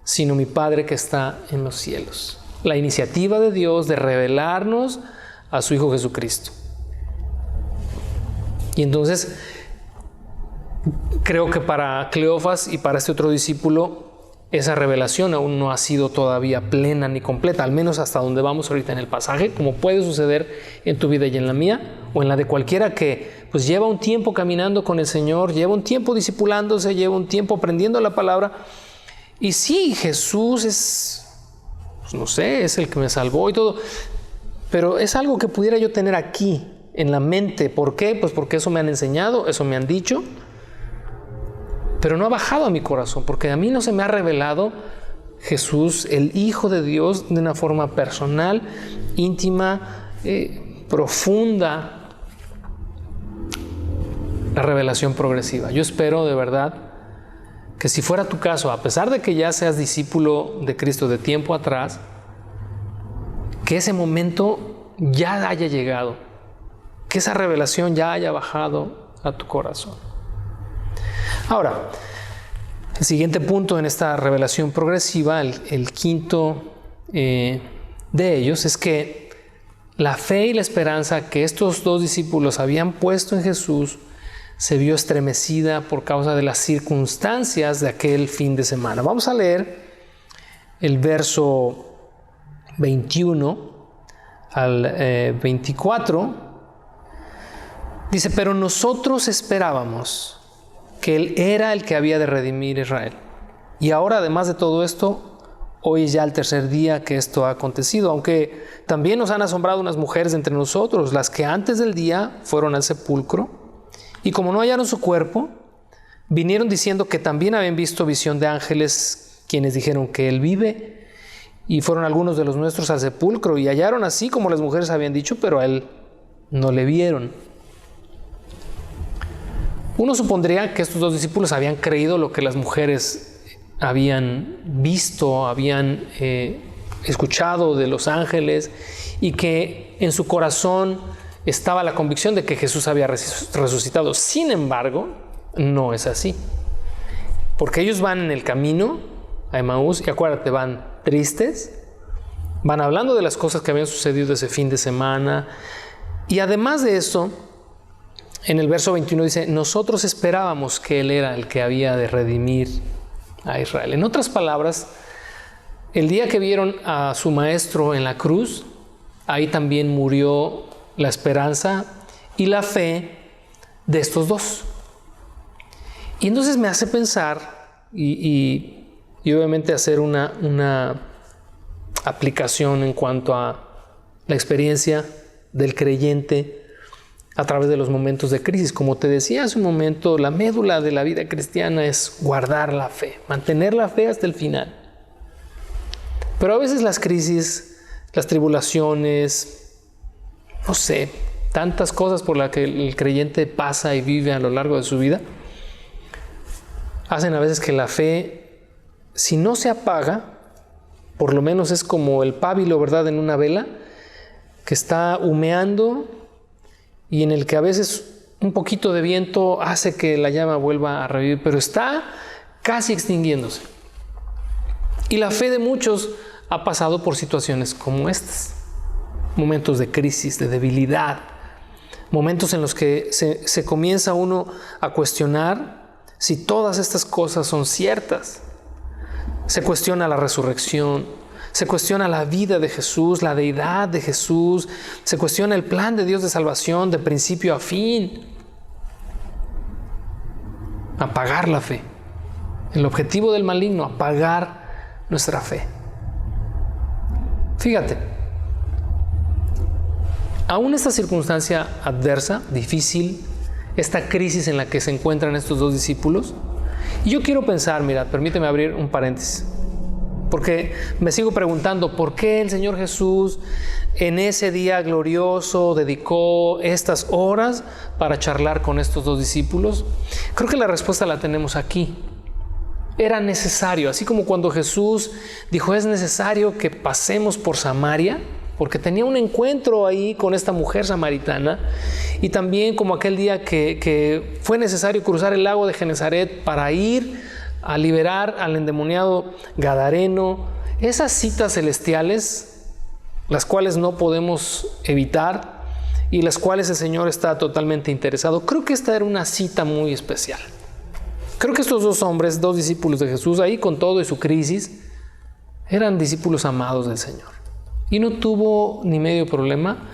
sino mi Padre que está en los cielos. La iniciativa de Dios de revelarnos a su Hijo Jesucristo. Y entonces creo que para Cleofas y para este otro discípulo esa revelación aún no ha sido todavía plena ni completa, al menos hasta donde vamos ahorita en el pasaje, como puede suceder en tu vida y en la mía, o en la de cualquiera que pues lleva un tiempo caminando con el Señor, lleva un tiempo discipulándose, lleva un tiempo aprendiendo la palabra. Y sí, Jesús es, pues no sé, es el que me salvó y todo, pero es algo que pudiera yo tener aquí en la mente. ¿Por qué? Pues porque eso me han enseñado, eso me han dicho, pero no ha bajado a mi corazón, porque a mí no se me ha revelado Jesús, el Hijo de Dios, de una forma personal, íntima, profunda, la revelación progresiva. Yo espero de verdad que si fuera tu caso, a pesar de que ya seas discípulo de Cristo de tiempo atrás, que ese momento ya haya llegado, que esa revelación ya haya bajado a tu corazón. Ahora, el siguiente punto en esta revelación progresiva, el quinto de ellos, es que la fe y la esperanza que estos dos discípulos habían puesto en Jesús se vio estremecida por causa de las circunstancias de aquel fin de semana. Vamos a leer el verso 21 al 24. Dice, pero nosotros esperábamos que Él era el que había de redimir a Israel. Y ahora, además de todo esto, hoy es ya el tercer día que esto ha acontecido, aunque también nos han asombrado unas mujeres entre nosotros, las que antes del día fueron al sepulcro, y como no hallaron su cuerpo, vinieron diciendo que también habían visto visión de ángeles, quienes dijeron que Él vive. Y fueron algunos de los nuestros al sepulcro y hallaron así como las mujeres habían dicho, pero a él no le vieron. Uno supondría que estos dos discípulos habían creído lo que las mujeres habían visto, habían escuchado de los ángeles, y que en su corazón estaba la convicción de que Jesús había resucitado. Sin embargo, no es así. Porque ellos van en el camino a Emaús y acuérdate, van tristes, van hablando de las cosas que habían sucedido ese fin de semana, y además de eso, en el verso 21 dice, nosotros esperábamos que Él era el que había de redimir a Israel. En otras palabras, el día que vieron a su maestro en la cruz, ahí también murió la esperanza y la fe de estos dos. Y entonces me hace pensar y obviamente hacer una aplicación en cuanto a la experiencia del creyente a través de los momentos de crisis. Como te decía hace un momento, la médula de la vida cristiana es guardar la fe, mantener la fe hasta el final. Pero a veces las crisis, las tribulaciones, no sé, tantas cosas por las que el creyente pasa y vive a lo largo de su vida, hacen a veces que la fe, si no se apaga, por lo menos es como el pábilo, ¿verdad?, en una vela que está humeando y en el que a veces un poquito de viento hace que la llama vuelva a revivir, pero está casi extinguiéndose. Y la fe de muchos ha pasado por situaciones como estas, momentos de crisis, de debilidad, momentos en los que se comienza uno a cuestionar si todas estas cosas son ciertas. Se cuestiona la resurrección, se cuestiona la vida de Jesús, la deidad de Jesús, se cuestiona el plan de Dios de salvación de principio a fin. Apagar la fe. El objetivo del maligno, apagar nuestra fe. Fíjate, aún esta circunstancia adversa, difícil, esta crisis en la que se encuentran estos dos discípulos, y yo quiero pensar, mira, permíteme abrir un paréntesis, porque me sigo preguntando por qué el Señor Jesús en ese día glorioso dedicó estas horas para charlar con estos dos discípulos. Creo que la respuesta la tenemos aquí. Era necesario, así como cuando Jesús dijo es necesario que pasemos por Samaria, porque tenía un encuentro ahí con esta mujer samaritana, y también como aquel día que fue necesario cruzar el lago de Genezaret para ir a liberar al endemoniado gadareno. Esas citas celestiales, las cuales no podemos evitar y las cuales el Señor está totalmente interesado. Creo que esta era una cita muy especial. Creo que estos dos hombres, dos discípulos de Jesús, ahí con todo y su crisis, eran discípulos amados del Señor. Y no tuvo ni medio problema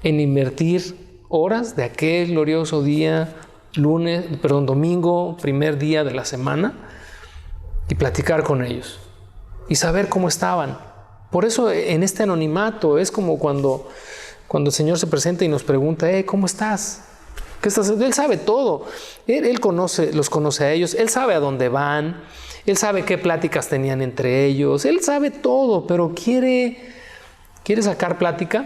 en invertir horas de aquel glorioso día, domingo, primer día de la semana, y platicar con ellos y saber cómo estaban. Por eso en este anonimato es como cuando el Señor se presenta y nos pregunta, ¿cómo estás? ¿Qué estás haciendo? Él sabe todo. Él los conoce a ellos. Él sabe a dónde van. Él sabe qué pláticas tenían entre ellos. Él sabe todo, pero quiere sacar plática.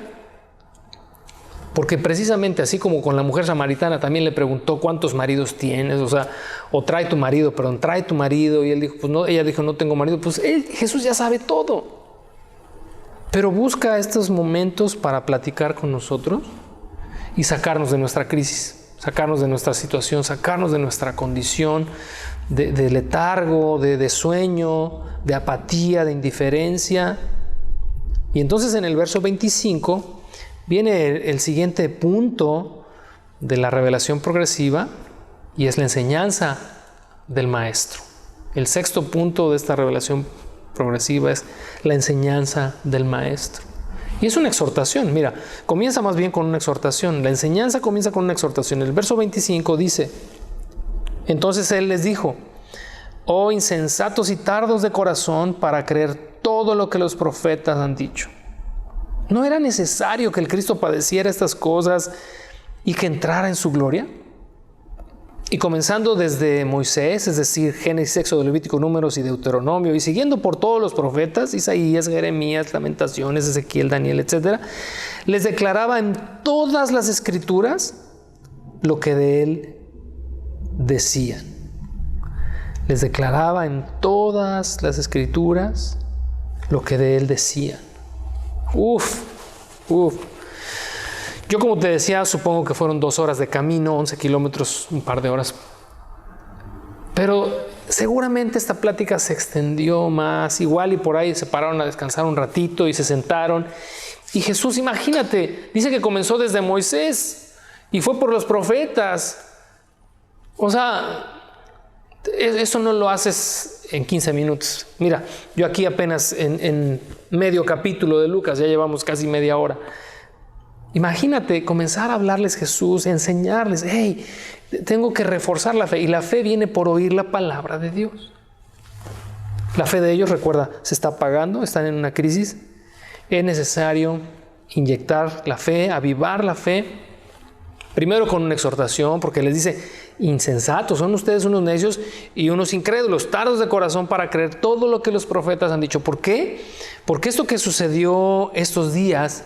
Porque precisamente así como con la mujer samaritana también le preguntó cuántos maridos tienes, trae tu marido, y él dijo, pues no, ella dijo no tengo marido, pues Jesús ya sabe todo. Pero busca estos momentos para platicar con nosotros y sacarnos de nuestra crisis, sacarnos de nuestra situación, sacarnos de nuestra condición de letargo, de sueño, de apatía, de indiferencia. Y entonces en el verso 25 viene el siguiente punto de la revelación progresiva, y es la enseñanza del Maestro. El sexto punto de esta revelación progresiva es la enseñanza del Maestro. Y es una exhortación, mira, comienza más bien con una exhortación. La enseñanza comienza con una exhortación. El verso 25 dice, entonces Él les dijo, oh insensatos y tardos de corazón para creer todo lo que los profetas han dicho. ¿No era necesario que el Cristo padeciera estas cosas y que entrara en su gloria? Y comenzando desde Moisés, es decir, Génesis, Éxodo, Levítico, Números y Deuteronomio, y siguiendo por todos los profetas, Isaías, Jeremías, Lamentaciones, Ezequiel, Daniel, etc., les declaraba en todas las escrituras lo que de él decían. Les declaraba en todas las escrituras lo que de él decían. Yo, como te decía, supongo que fueron 2 horas de camino, 11 kilómetros, un par de horas. Pero seguramente esta plática se extendió más, igual, y por ahí se pararon a descansar un ratito y se sentaron. Y Jesús, imagínate, dice que comenzó desde Moisés y fue por los profetas. O sea, eso no lo haces en 15 minutos. Mira, yo aquí apenas en medio capítulo de Lucas, ya llevamos casi media hora. Imagínate comenzar a hablarles Jesús, enseñarles, hey, tengo que reforzar la fe. Y la fe viene por oír la palabra de Dios. La fe de ellos, recuerda, se está apagando, están en una crisis. Es necesario inyectar la fe, avivar la fe. Primero con una exhortación, porque les dice, insensatos, son ustedes unos necios y unos incrédulos, tardos de corazón para creer todo lo que los profetas han dicho. ¿Por qué? Porque esto que sucedió estos días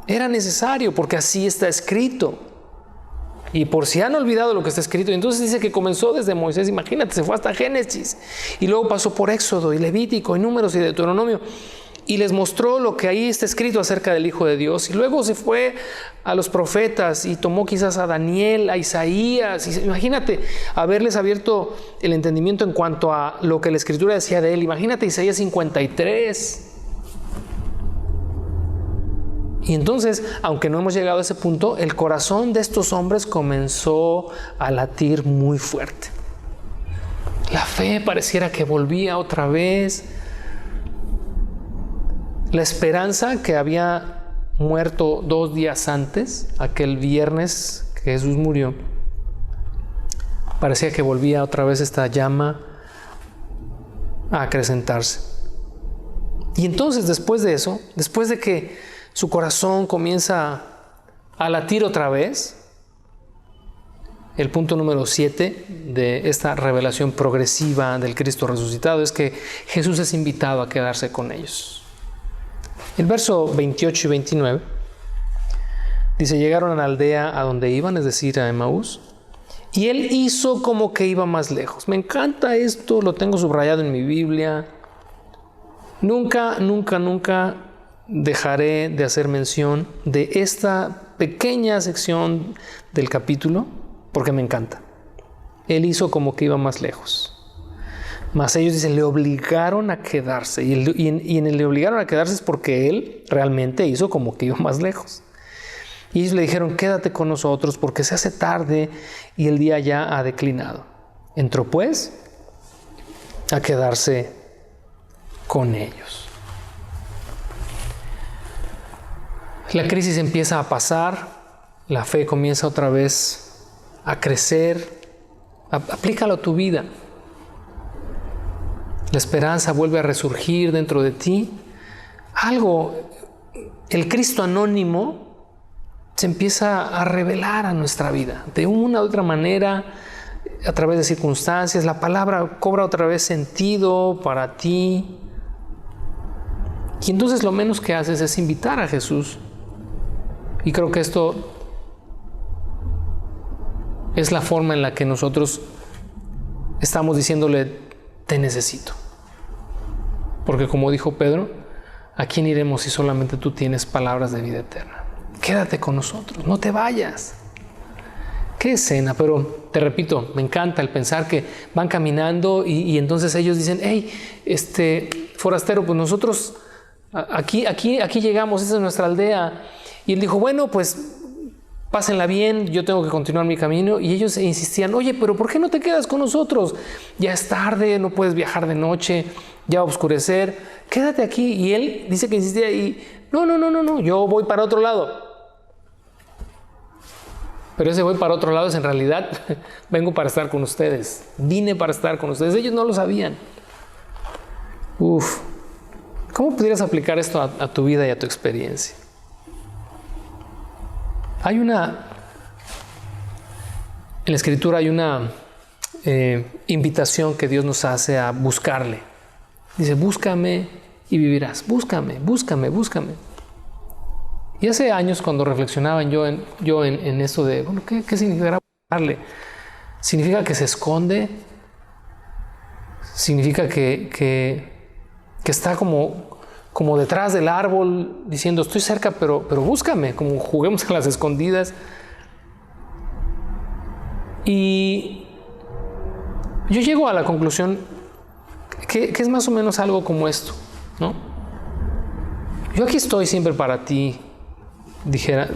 era necesario, porque así está escrito. Y por si han olvidado lo que está escrito, entonces dice que comenzó desde Moisés, imagínate, se fue hasta Génesis, y luego pasó por Éxodo y Levítico y Números y Deuteronomio, y les mostró lo que ahí está escrito acerca del Hijo de Dios. Y luego se fue a los profetas y tomó quizás a Daniel, a Isaías. Y imagínate haberles abierto el entendimiento en cuanto a lo que la Escritura decía de él. Imagínate Isaías 53. Y entonces, aunque no hemos llegado a ese punto, el corazón de estos hombres comenzó a latir muy fuerte. La fe pareciera que volvía otra vez. La esperanza que había muerto 2 días antes, aquel viernes que Jesús murió, parecía que volvía otra vez esta llama a acrecentarse. Y entonces, después de eso, después de que su corazón comienza a latir otra vez, el punto número 7 de esta revelación progresiva del Cristo resucitado es que Jesús es invitado a quedarse con ellos. El verso 28 y 29 dice, llegaron a la aldea a donde iban, es decir, a Emaús, y él hizo como que iba más lejos. Me encanta esto, lo tengo subrayado en mi Biblia. Nunca dejaré de hacer mención de esta pequeña sección del capítulo porque me encanta. Él hizo como que iba más lejos. Mas ellos dicen, le obligaron a quedarse. Y en el le obligaron a quedarse es porque él realmente hizo como que iba más lejos. Y ellos le dijeron, quédate con nosotros porque se hace tarde y el día ya ha declinado. Entró pues a quedarse con ellos. La crisis empieza a pasar, la fe comienza otra vez a crecer. Aplícalo a tu vida. La esperanza vuelve a resurgir dentro de ti. El Cristo anónimo se empieza a revelar a nuestra vida. De una u otra manera, a través de circunstancias, la palabra cobra otra vez sentido para ti. Y entonces lo menos que haces es invitar a Jesús. Y creo que esto es la forma en la que nosotros estamos diciéndole, te necesito. Porque como dijo Pedro, ¿a quién iremos si solamente tú tienes palabras de vida eterna? Quédate con nosotros, no te vayas. Qué escena, pero te repito, me encanta el pensar que van caminando y entonces ellos dicen, hey, forastero, pues nosotros aquí llegamos, esa es nuestra aldea. Y él dijo, bueno, pues pásenla bien, yo tengo que continuar mi camino. Y ellos insistían, oye, pero ¿por qué no te quedas con nosotros? Ya es tarde, no puedes viajar de noche, ya va a oscurecer, quédate aquí. Y él dice que insistía y no, yo voy para otro lado. Pero ese voy para otro lado es en realidad, vengo para estar con ustedes, vine para estar con ustedes. Ellos no lo sabían. ¿Cómo pudieras aplicar esto a tu vida y a tu experiencia? Hay En la Escritura hay una invitación que Dios nos hace a buscarle. Dice, búscame y vivirás. Búscame, búscame, búscame. Y hace años, cuando reflexionaba yo en esto de, bueno, ¿qué significará buscarle? ¿Significa que se esconde? ¿Significa que está como detrás del árbol diciendo, estoy cerca, pero búscame, como juguemos a las escondidas? Y yo llego a la conclusión que es más o menos algo como esto, ¿no? Yo aquí estoy siempre para ti.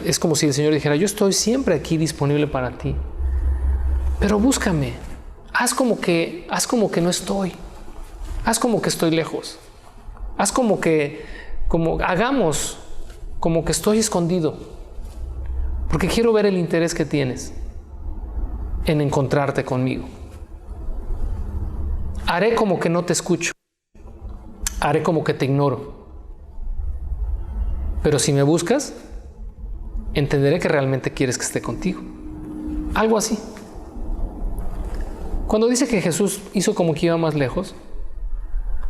Es como si el Señor dijera, yo estoy siempre aquí disponible para ti, pero búscame. Haz como que no estoy. Haz como que estoy lejos. Haz hagamos como que estoy escondido, porque quiero ver el interés que tienes en encontrarte conmigo. Haré como que no te escucho. Haré como que te ignoro. Pero si me buscas, entenderé que realmente quieres que esté contigo. Algo así. Cuando dice que Jesús hizo como que iba más lejos,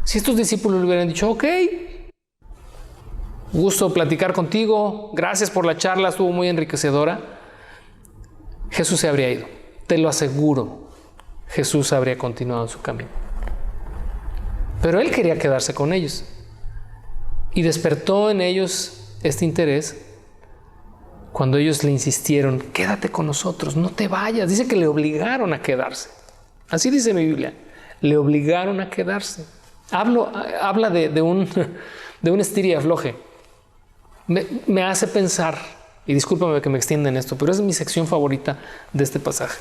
si estos discípulos le hubieran dicho, ok, gusto platicar contigo, gracias por la charla, estuvo muy enriquecedora, Jesús se habría ido. Te lo aseguro, Jesús habría continuado su camino. Pero él quería quedarse con ellos. Y despertó en ellos este interés cuando ellos le insistieron, quédate con nosotros, no te vayas. Dice que le obligaron a quedarse. Así dice mi Biblia, le obligaron a quedarse. Habla de un estira y afloje. Me hace pensar, y discúlpame que me extienda en esto, pero es mi sección favorita de este pasaje.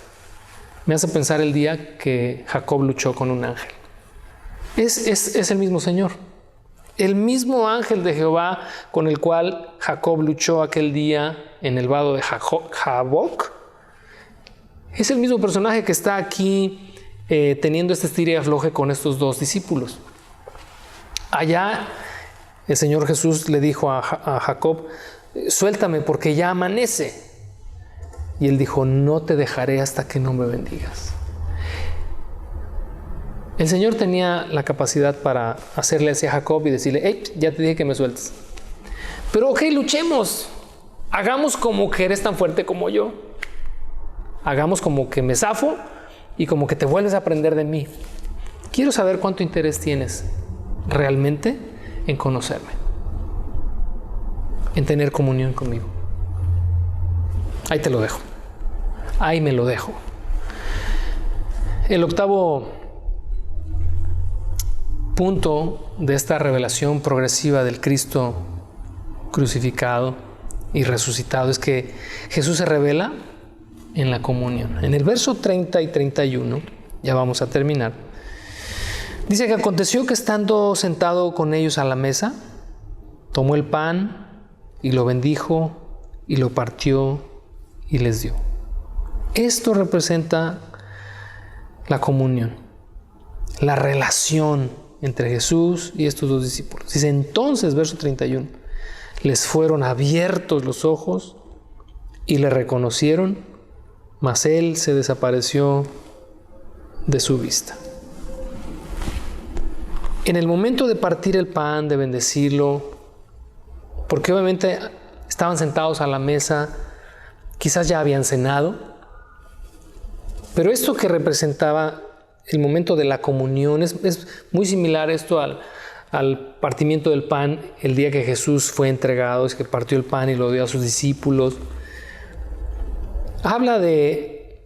Me hace pensar el día que Jacob luchó con un ángel. Es el mismo Señor. El mismo ángel de Jehová con el cual Jacob luchó aquel día en el vado de Jaboc. Es el mismo personaje que está aquí teniendo este estira y afloje con estos dos discípulos. Allá el Señor Jesús le dijo a Jacob, suéltame porque ya amanece. Y él dijo, no te dejaré hasta que no me bendigas. El Señor tenía la capacidad para hacerle hacia Jacob y decirle, hey, ya te dije que me sueltes. Pero ok, luchemos. Hagamos como que eres tan fuerte como yo. Hagamos como que me zafo y como que te vuelves a aprender de mí. Quiero saber cuánto interés tienes realmente en conocerme, en tener comunión conmigo. Ahí te lo dejo. Ahí me lo dejo. El octavo punto de esta revelación progresiva del Cristo crucificado y resucitado es que Jesús se revela en la comunión. En el verso 30 y 31, ya vamos a terminar, dice que aconteció que estando sentado con ellos a la mesa, tomó el pan y lo bendijo y lo partió y les dio. Esto representa la comunión, la relación entre Jesús y estos dos discípulos. Dice entonces, verso 31, les fueron abiertos los ojos y le reconocieron, mas él se desapareció de su vista. En el momento de partir el pan, de bendecirlo, porque obviamente estaban sentados a la mesa, quizás ya habían cenado, pero esto que representaba el momento de la comunión es muy similar esto al partimiento del pan el día que Jesús fue entregado, es que partió el pan y lo dio a sus discípulos. Habla de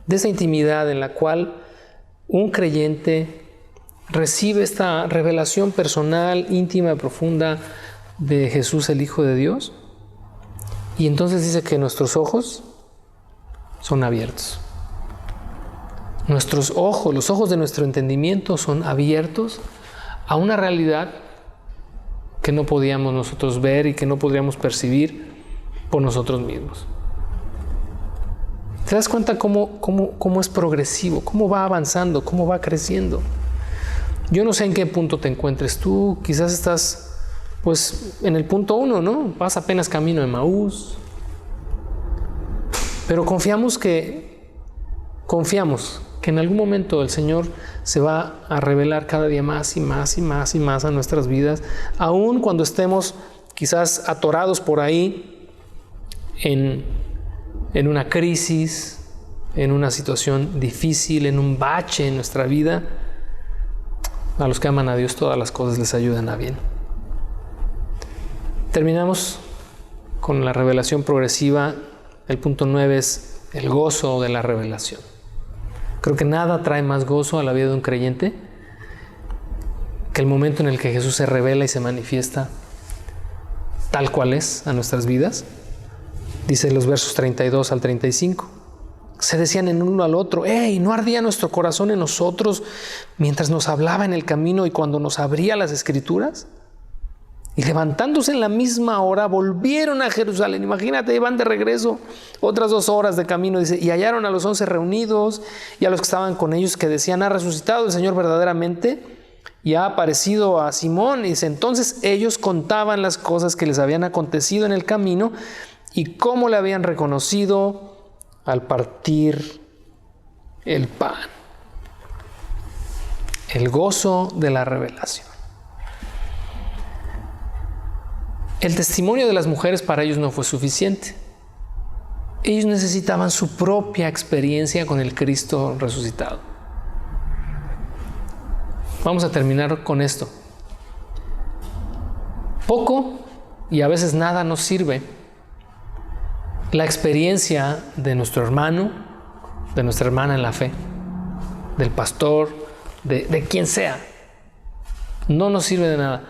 esa intimidad en la cual un creyente recibe esta revelación personal, íntima, profunda de Jesús, el Hijo de Dios. Y entonces dice que nuestros ojos son abiertos. Nuestros ojos, los ojos de nuestro entendimiento son abiertos a una realidad que no podíamos nosotros ver y que no podríamos percibir por nosotros mismos. ¿Te das cuenta cómo es progresivo, cómo va avanzando, cómo va creciendo? Yo no sé en qué punto te encuentres tú, quizás estás pues en el punto 1, ¿no? Vas apenas camino de Emaús. Pero confiamos que confiamos que en algún momento el Señor se va a revelar cada día más y más y más y más a nuestras vidas, aun cuando estemos quizás atorados por ahí en una crisis, en una situación difícil, en un bache en nuestra vida. A los que aman a Dios todas las cosas les ayudan a bien. Terminamos con la revelación progresiva. El punto 9 es el gozo de la revelación. Creo que nada trae más gozo a la vida de un creyente que el momento en el que Jesús se revela y se manifiesta tal cual es a nuestras vidas. Dice los versos 32 al 35. Se decían en uno al otro: ¡Ey! ¿No ardía nuestro corazón en nosotros mientras nos hablaba en el camino y cuando nos abría las Escrituras? Y levantándose en la misma hora, volvieron a Jerusalén. Imagínate, iban de regreso otras 2 horas de camino. Dice, y hallaron a los 11 reunidos y a los que estaban con ellos, que decían: ¿ha resucitado el Señor verdaderamente? Y ha aparecido a Simón. Y dice, entonces ellos contaban las cosas que les habían acontecido en el camino y cómo le habían reconocido al partir el pan. El gozo de la revelación. El testimonio de las mujeres para ellos no fue suficiente. Ellos necesitaban su propia experiencia con el Cristo resucitado. Vamos a terminar con esto. Poco y a veces nada nos sirve la experiencia de nuestro hermano, de nuestra hermana en la fe, del pastor, de quien sea. No nos sirve de nada.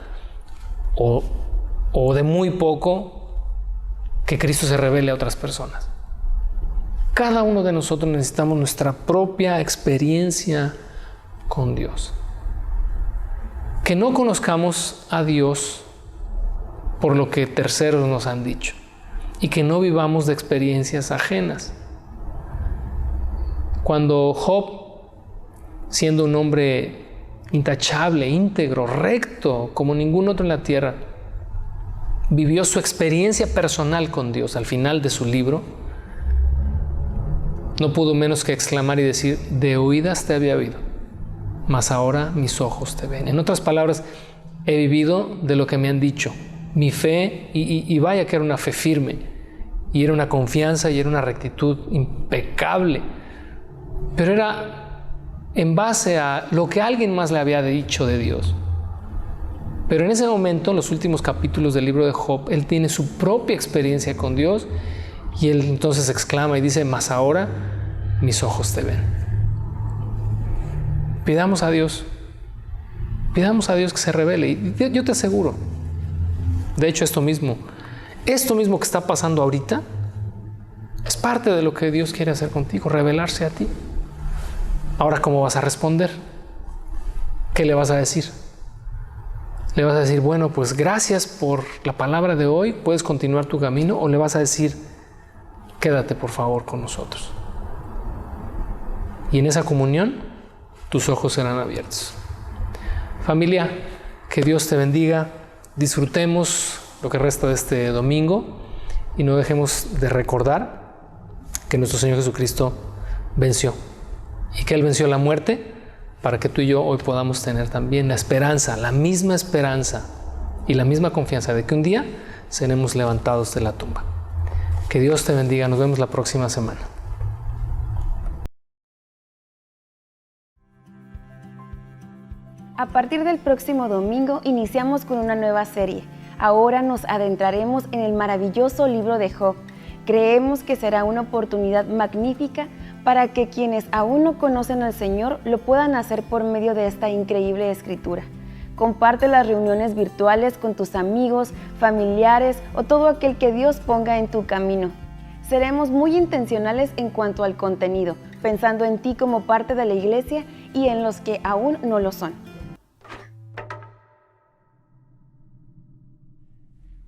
O de muy poco que Cristo se revele a otras personas. Cada uno de nosotros necesitamos nuestra propia experiencia con Dios. Que no conozcamos a Dios por lo que terceros nos han dicho y que no vivamos de experiencias ajenas. Cuando Job, siendo un hombre intachable, íntegro, recto, como ningún otro en la tierra, vivió su experiencia personal con Dios al final de su libro, no pudo menos que exclamar y decir: de oídas te había oído, mas ahora mis ojos te ven. En otras palabras, he vivido de lo que me han dicho. Mi fe, y vaya que era una fe firme, y era una confianza y era una rectitud impecable, pero era en base a lo que alguien más le había dicho de Dios. Pero en ese momento, en los últimos capítulos del libro de Job, él tiene su propia experiencia con Dios y él entonces exclama y dice: mas ahora mis ojos te ven. Pidamos a Dios que se revele. Y yo te aseguro, de hecho esto mismo que está pasando ahorita es parte de lo que Dios quiere hacer contigo, revelarse a ti. Ahora, ¿cómo vas a responder? ¿Qué le vas a decir? ¿Le vas a decir: bueno, pues gracias por la palabra de hoy, puedes continuar tu camino? ¿O le vas a decir: quédate por favor con nosotros? Y en esa comunión tus ojos serán abiertos. Familia, que Dios te bendiga. Disfrutemos lo que resta de este domingo y no dejemos de recordar que nuestro Señor Jesucristo venció y que Él venció la muerte para que tú y yo hoy podamos tener también la esperanza, la misma esperanza y la misma confianza de que un día seremos levantados de la tumba. Que Dios te bendiga. Nos vemos la próxima semana. A partir del próximo domingo iniciamos con una nueva serie. Ahora nos adentraremos en el maravilloso libro de Job. Creemos que será una oportunidad magnífica para que quienes aún no conocen al Señor lo puedan hacer por medio de esta increíble escritura. Comparte las reuniones virtuales con tus amigos, familiares o todo aquel que Dios ponga en tu camino. Seremos muy intencionales en cuanto al contenido, pensando en ti como parte de la iglesia y en los que aún no lo son.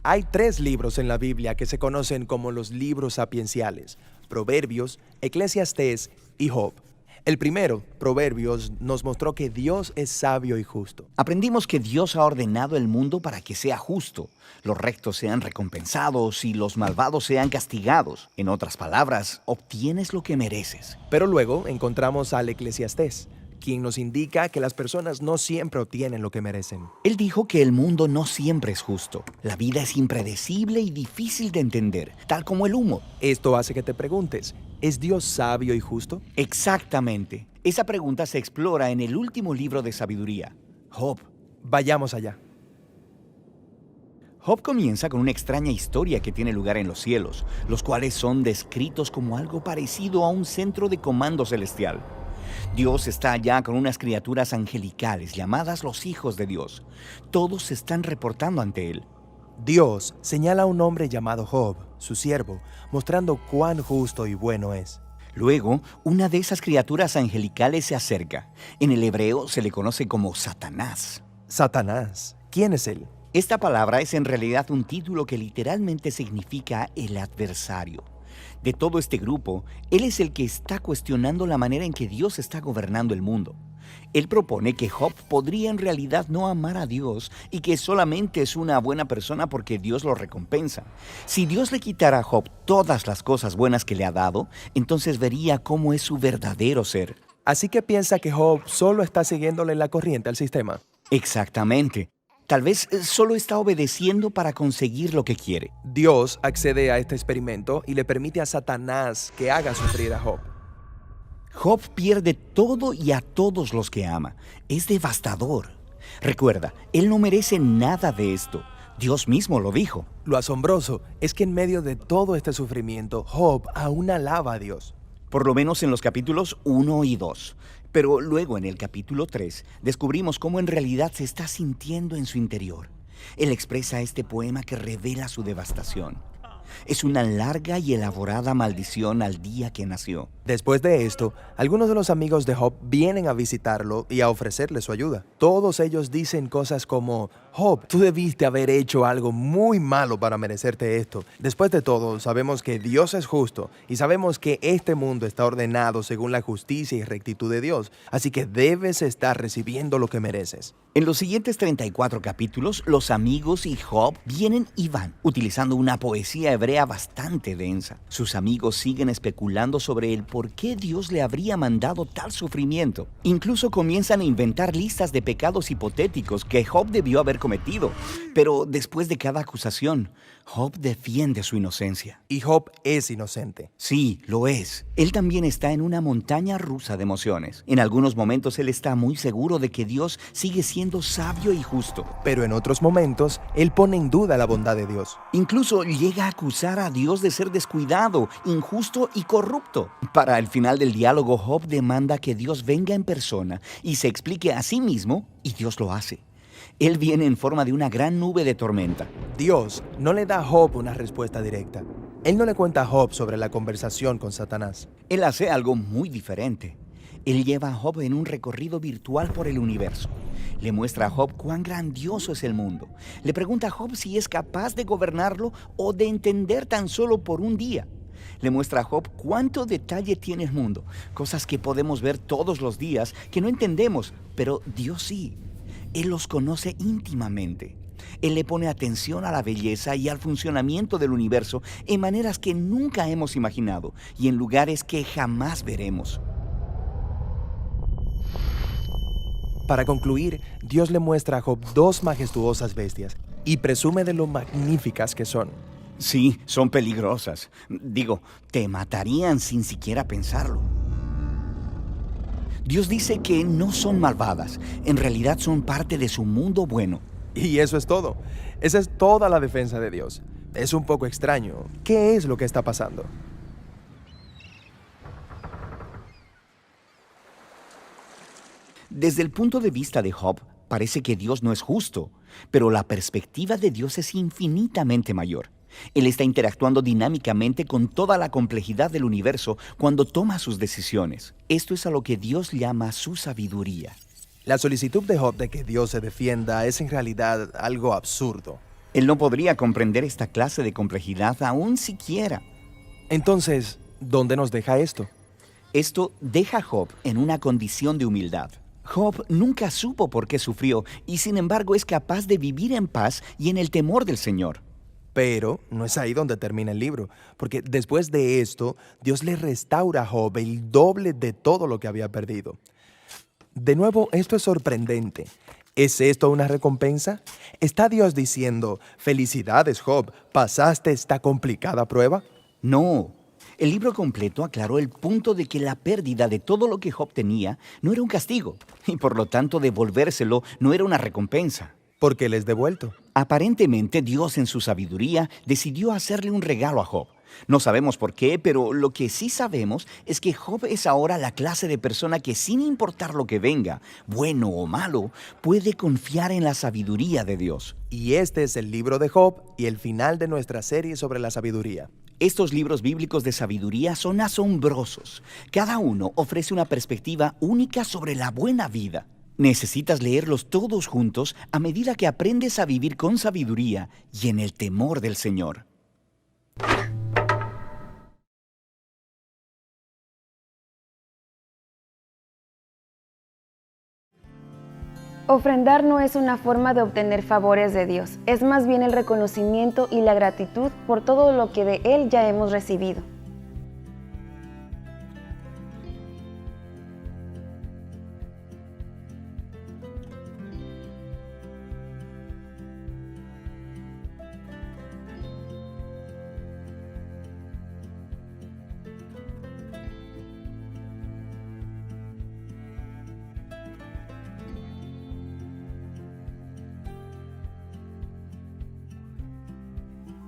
Hay 3 libros en la Biblia que se conocen como los libros sapienciales: Proverbios, Eclesiastés y Job. El primero, Proverbios, nos mostró que Dios es sabio y justo. Aprendimos que Dios ha ordenado el mundo para que sea justo, los rectos sean recompensados y los malvados sean castigados. En otras palabras, obtienes lo que mereces. Pero luego encontramos al Eclesiastés, quien nos indica que las personas no siempre obtienen lo que merecen. Él dijo que el mundo no siempre es justo. La vida es impredecible y difícil de entender, tal como el humo. Esto hace que te preguntes, ¿es Dios sabio y justo? Exactamente. Esa pregunta se explora en el último libro de sabiduría, Job. Vayamos allá. Job comienza con una extraña historia que tiene lugar en los cielos, los cuales son descritos como algo parecido a un centro de comando celestial. Dios está allá con unas criaturas angelicales llamadas los hijos de Dios. Todos se están reportando ante él. Dios señala a un hombre llamado Job, su siervo, mostrando cuán justo y bueno es. Luego, una de esas criaturas angelicales se acerca. En el hebreo se le conoce como Satanás. Satanás, ¿quién es él? Esta palabra es en realidad un título que literalmente significa el adversario. De todo este grupo, él es el que está cuestionando la manera en que Dios está gobernando el mundo. Él propone que Job podría en realidad no amar a Dios y que solamente es una buena persona porque Dios lo recompensa. Si Dios le quitara a Job todas las cosas buenas que le ha dado, entonces vería cómo es su verdadero ser. Así que piensa que Job solo está siguiéndole la corriente al sistema. Exactamente. Tal vez solo está obedeciendo para conseguir lo que quiere. Dios accede a este experimento y le permite a Satanás que haga sufrir a Job. Job pierde todo y a todos los que ama. Es devastador. Recuerda, él no merece nada de esto. Dios mismo lo dijo. Lo asombroso es que en medio de todo este sufrimiento, Job aún alaba a Dios. Por lo menos en los capítulos 1 y 2. Pero luego en el capítulo 3 descubrimos cómo en realidad se está sintiendo en su interior. Él expresa este poema que revela su devastación. Es una larga y elaborada maldición al día que nació. Después de esto, algunos de los amigos de Job vienen a visitarlo y a ofrecerle su ayuda. Todos ellos dicen cosas como, Job, tú debiste haber hecho algo muy malo para merecerte esto. Después de todo, sabemos que Dios es justo y sabemos que este mundo está ordenado según la justicia y rectitud de Dios, así que debes estar recibiendo lo que mereces. En los siguientes 34 capítulos, los amigos y Job vienen y van, utilizando una poesía hebrea bastante densa. Sus amigos siguen especulando sobre el por qué Dios le habría mandado tal sufrimiento. Incluso comienzan a inventar listas de pecados hipotéticos que Job debió haber cometido. Pero después de cada acusación, Job defiende su inocencia. Y Job es inocente. Sí, lo es. Él también está en una montaña rusa de emociones. En algunos momentos él está muy seguro de que Dios sigue siendo sabio y justo. Pero en otros momentos, él pone en duda la bondad de Dios. Incluso llega a acusar a Dios de ser descuidado, injusto y corrupto. Para el final del diálogo, Job demanda que Dios venga en persona y se explique a sí mismo, y Dios lo hace. Él viene en forma de una gran nube de tormenta. Dios no le da a Job una respuesta directa. Él no le cuenta a Job sobre la conversación con Satanás. Él hace algo muy diferente. Él lleva a Job en un recorrido virtual por el universo. Le muestra a Job cuán grandioso es el mundo. Le pregunta a Job si es capaz de gobernarlo o de entender tan solo por un día. Le muestra a Job cuánto detalle tiene el mundo, cosas que podemos ver todos los días que no entendemos, pero Dios sí. Él los conoce íntimamente. Él le pone atención a la belleza y al funcionamiento del universo en maneras que nunca hemos imaginado y en lugares que jamás veremos. Para concluir, Dios le muestra a Job dos majestuosas bestias y presume de lo magníficas que son. Sí, son peligrosas. Digo, te matarían sin siquiera pensarlo. Dios dice que no son malvadas, en realidad son parte de su mundo bueno. Y eso es todo. Esa es toda la defensa de Dios. Es un poco extraño. ¿Qué es lo que está pasando? Desde el punto de vista de Job, parece que Dios no es justo, pero la perspectiva de Dios es infinitamente mayor. Él está interactuando dinámicamente con toda la complejidad del universo cuando toma sus decisiones. Esto es a lo que Dios llama su sabiduría. La solicitud de Job de que Dios se defienda es en realidad algo absurdo. Él no podría comprender esta clase de complejidad aún siquiera. Entonces, ¿dónde nos deja esto? Esto deja a Job en una condición de humildad. Job nunca supo por qué sufrió y sin embargo es capaz de vivir en paz y en el temor del Señor. Pero no es ahí donde termina el libro, porque después de esto, Dios le restaura a Job el doble de todo lo que había perdido. De nuevo, esto es sorprendente. ¿Es esto una recompensa? ¿Está Dios diciendo, felicidades Job, pasaste esta complicada prueba? No. El libro completo aclaró el punto de que la pérdida de todo lo que Job tenía no era un castigo, y por lo tanto devolvérselo no era una recompensa. ¿Por qué le es devuelto? Aparentemente Dios en su sabiduría decidió hacerle un regalo a Job. No sabemos por qué, pero lo que sí sabemos es que Job es ahora la clase de persona que sin importar lo que venga, bueno o malo, puede confiar en la sabiduría de Dios. Y este es el libro de Job y el final de nuestra serie sobre la sabiduría. Estos libros bíblicos de sabiduría son asombrosos. Cada uno ofrece una perspectiva única sobre la buena vida. Necesitas leerlos todos juntos a medida que aprendes a vivir con sabiduría y en el temor del Señor. Ofrendar no es una forma de obtener favores de Dios, es más bien el reconocimiento y la gratitud por todo lo que de Él ya hemos recibido.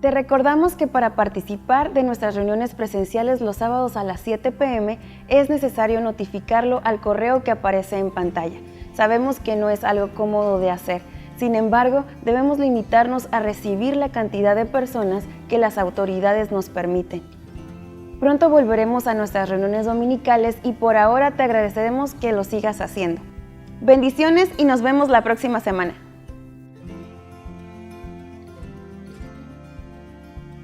Te recordamos que para participar de nuestras reuniones presenciales los sábados a las 7 p.m. es necesario notificarlo al correo que aparece en pantalla. Sabemos que no es algo cómodo de hacer, sin embargo, debemos limitarnos a recibir la cantidad de personas que las autoridades nos permiten. Pronto volveremos a nuestras reuniones dominicales y por ahora te agradeceremos que lo sigas haciendo. Bendiciones y nos vemos la próxima semana.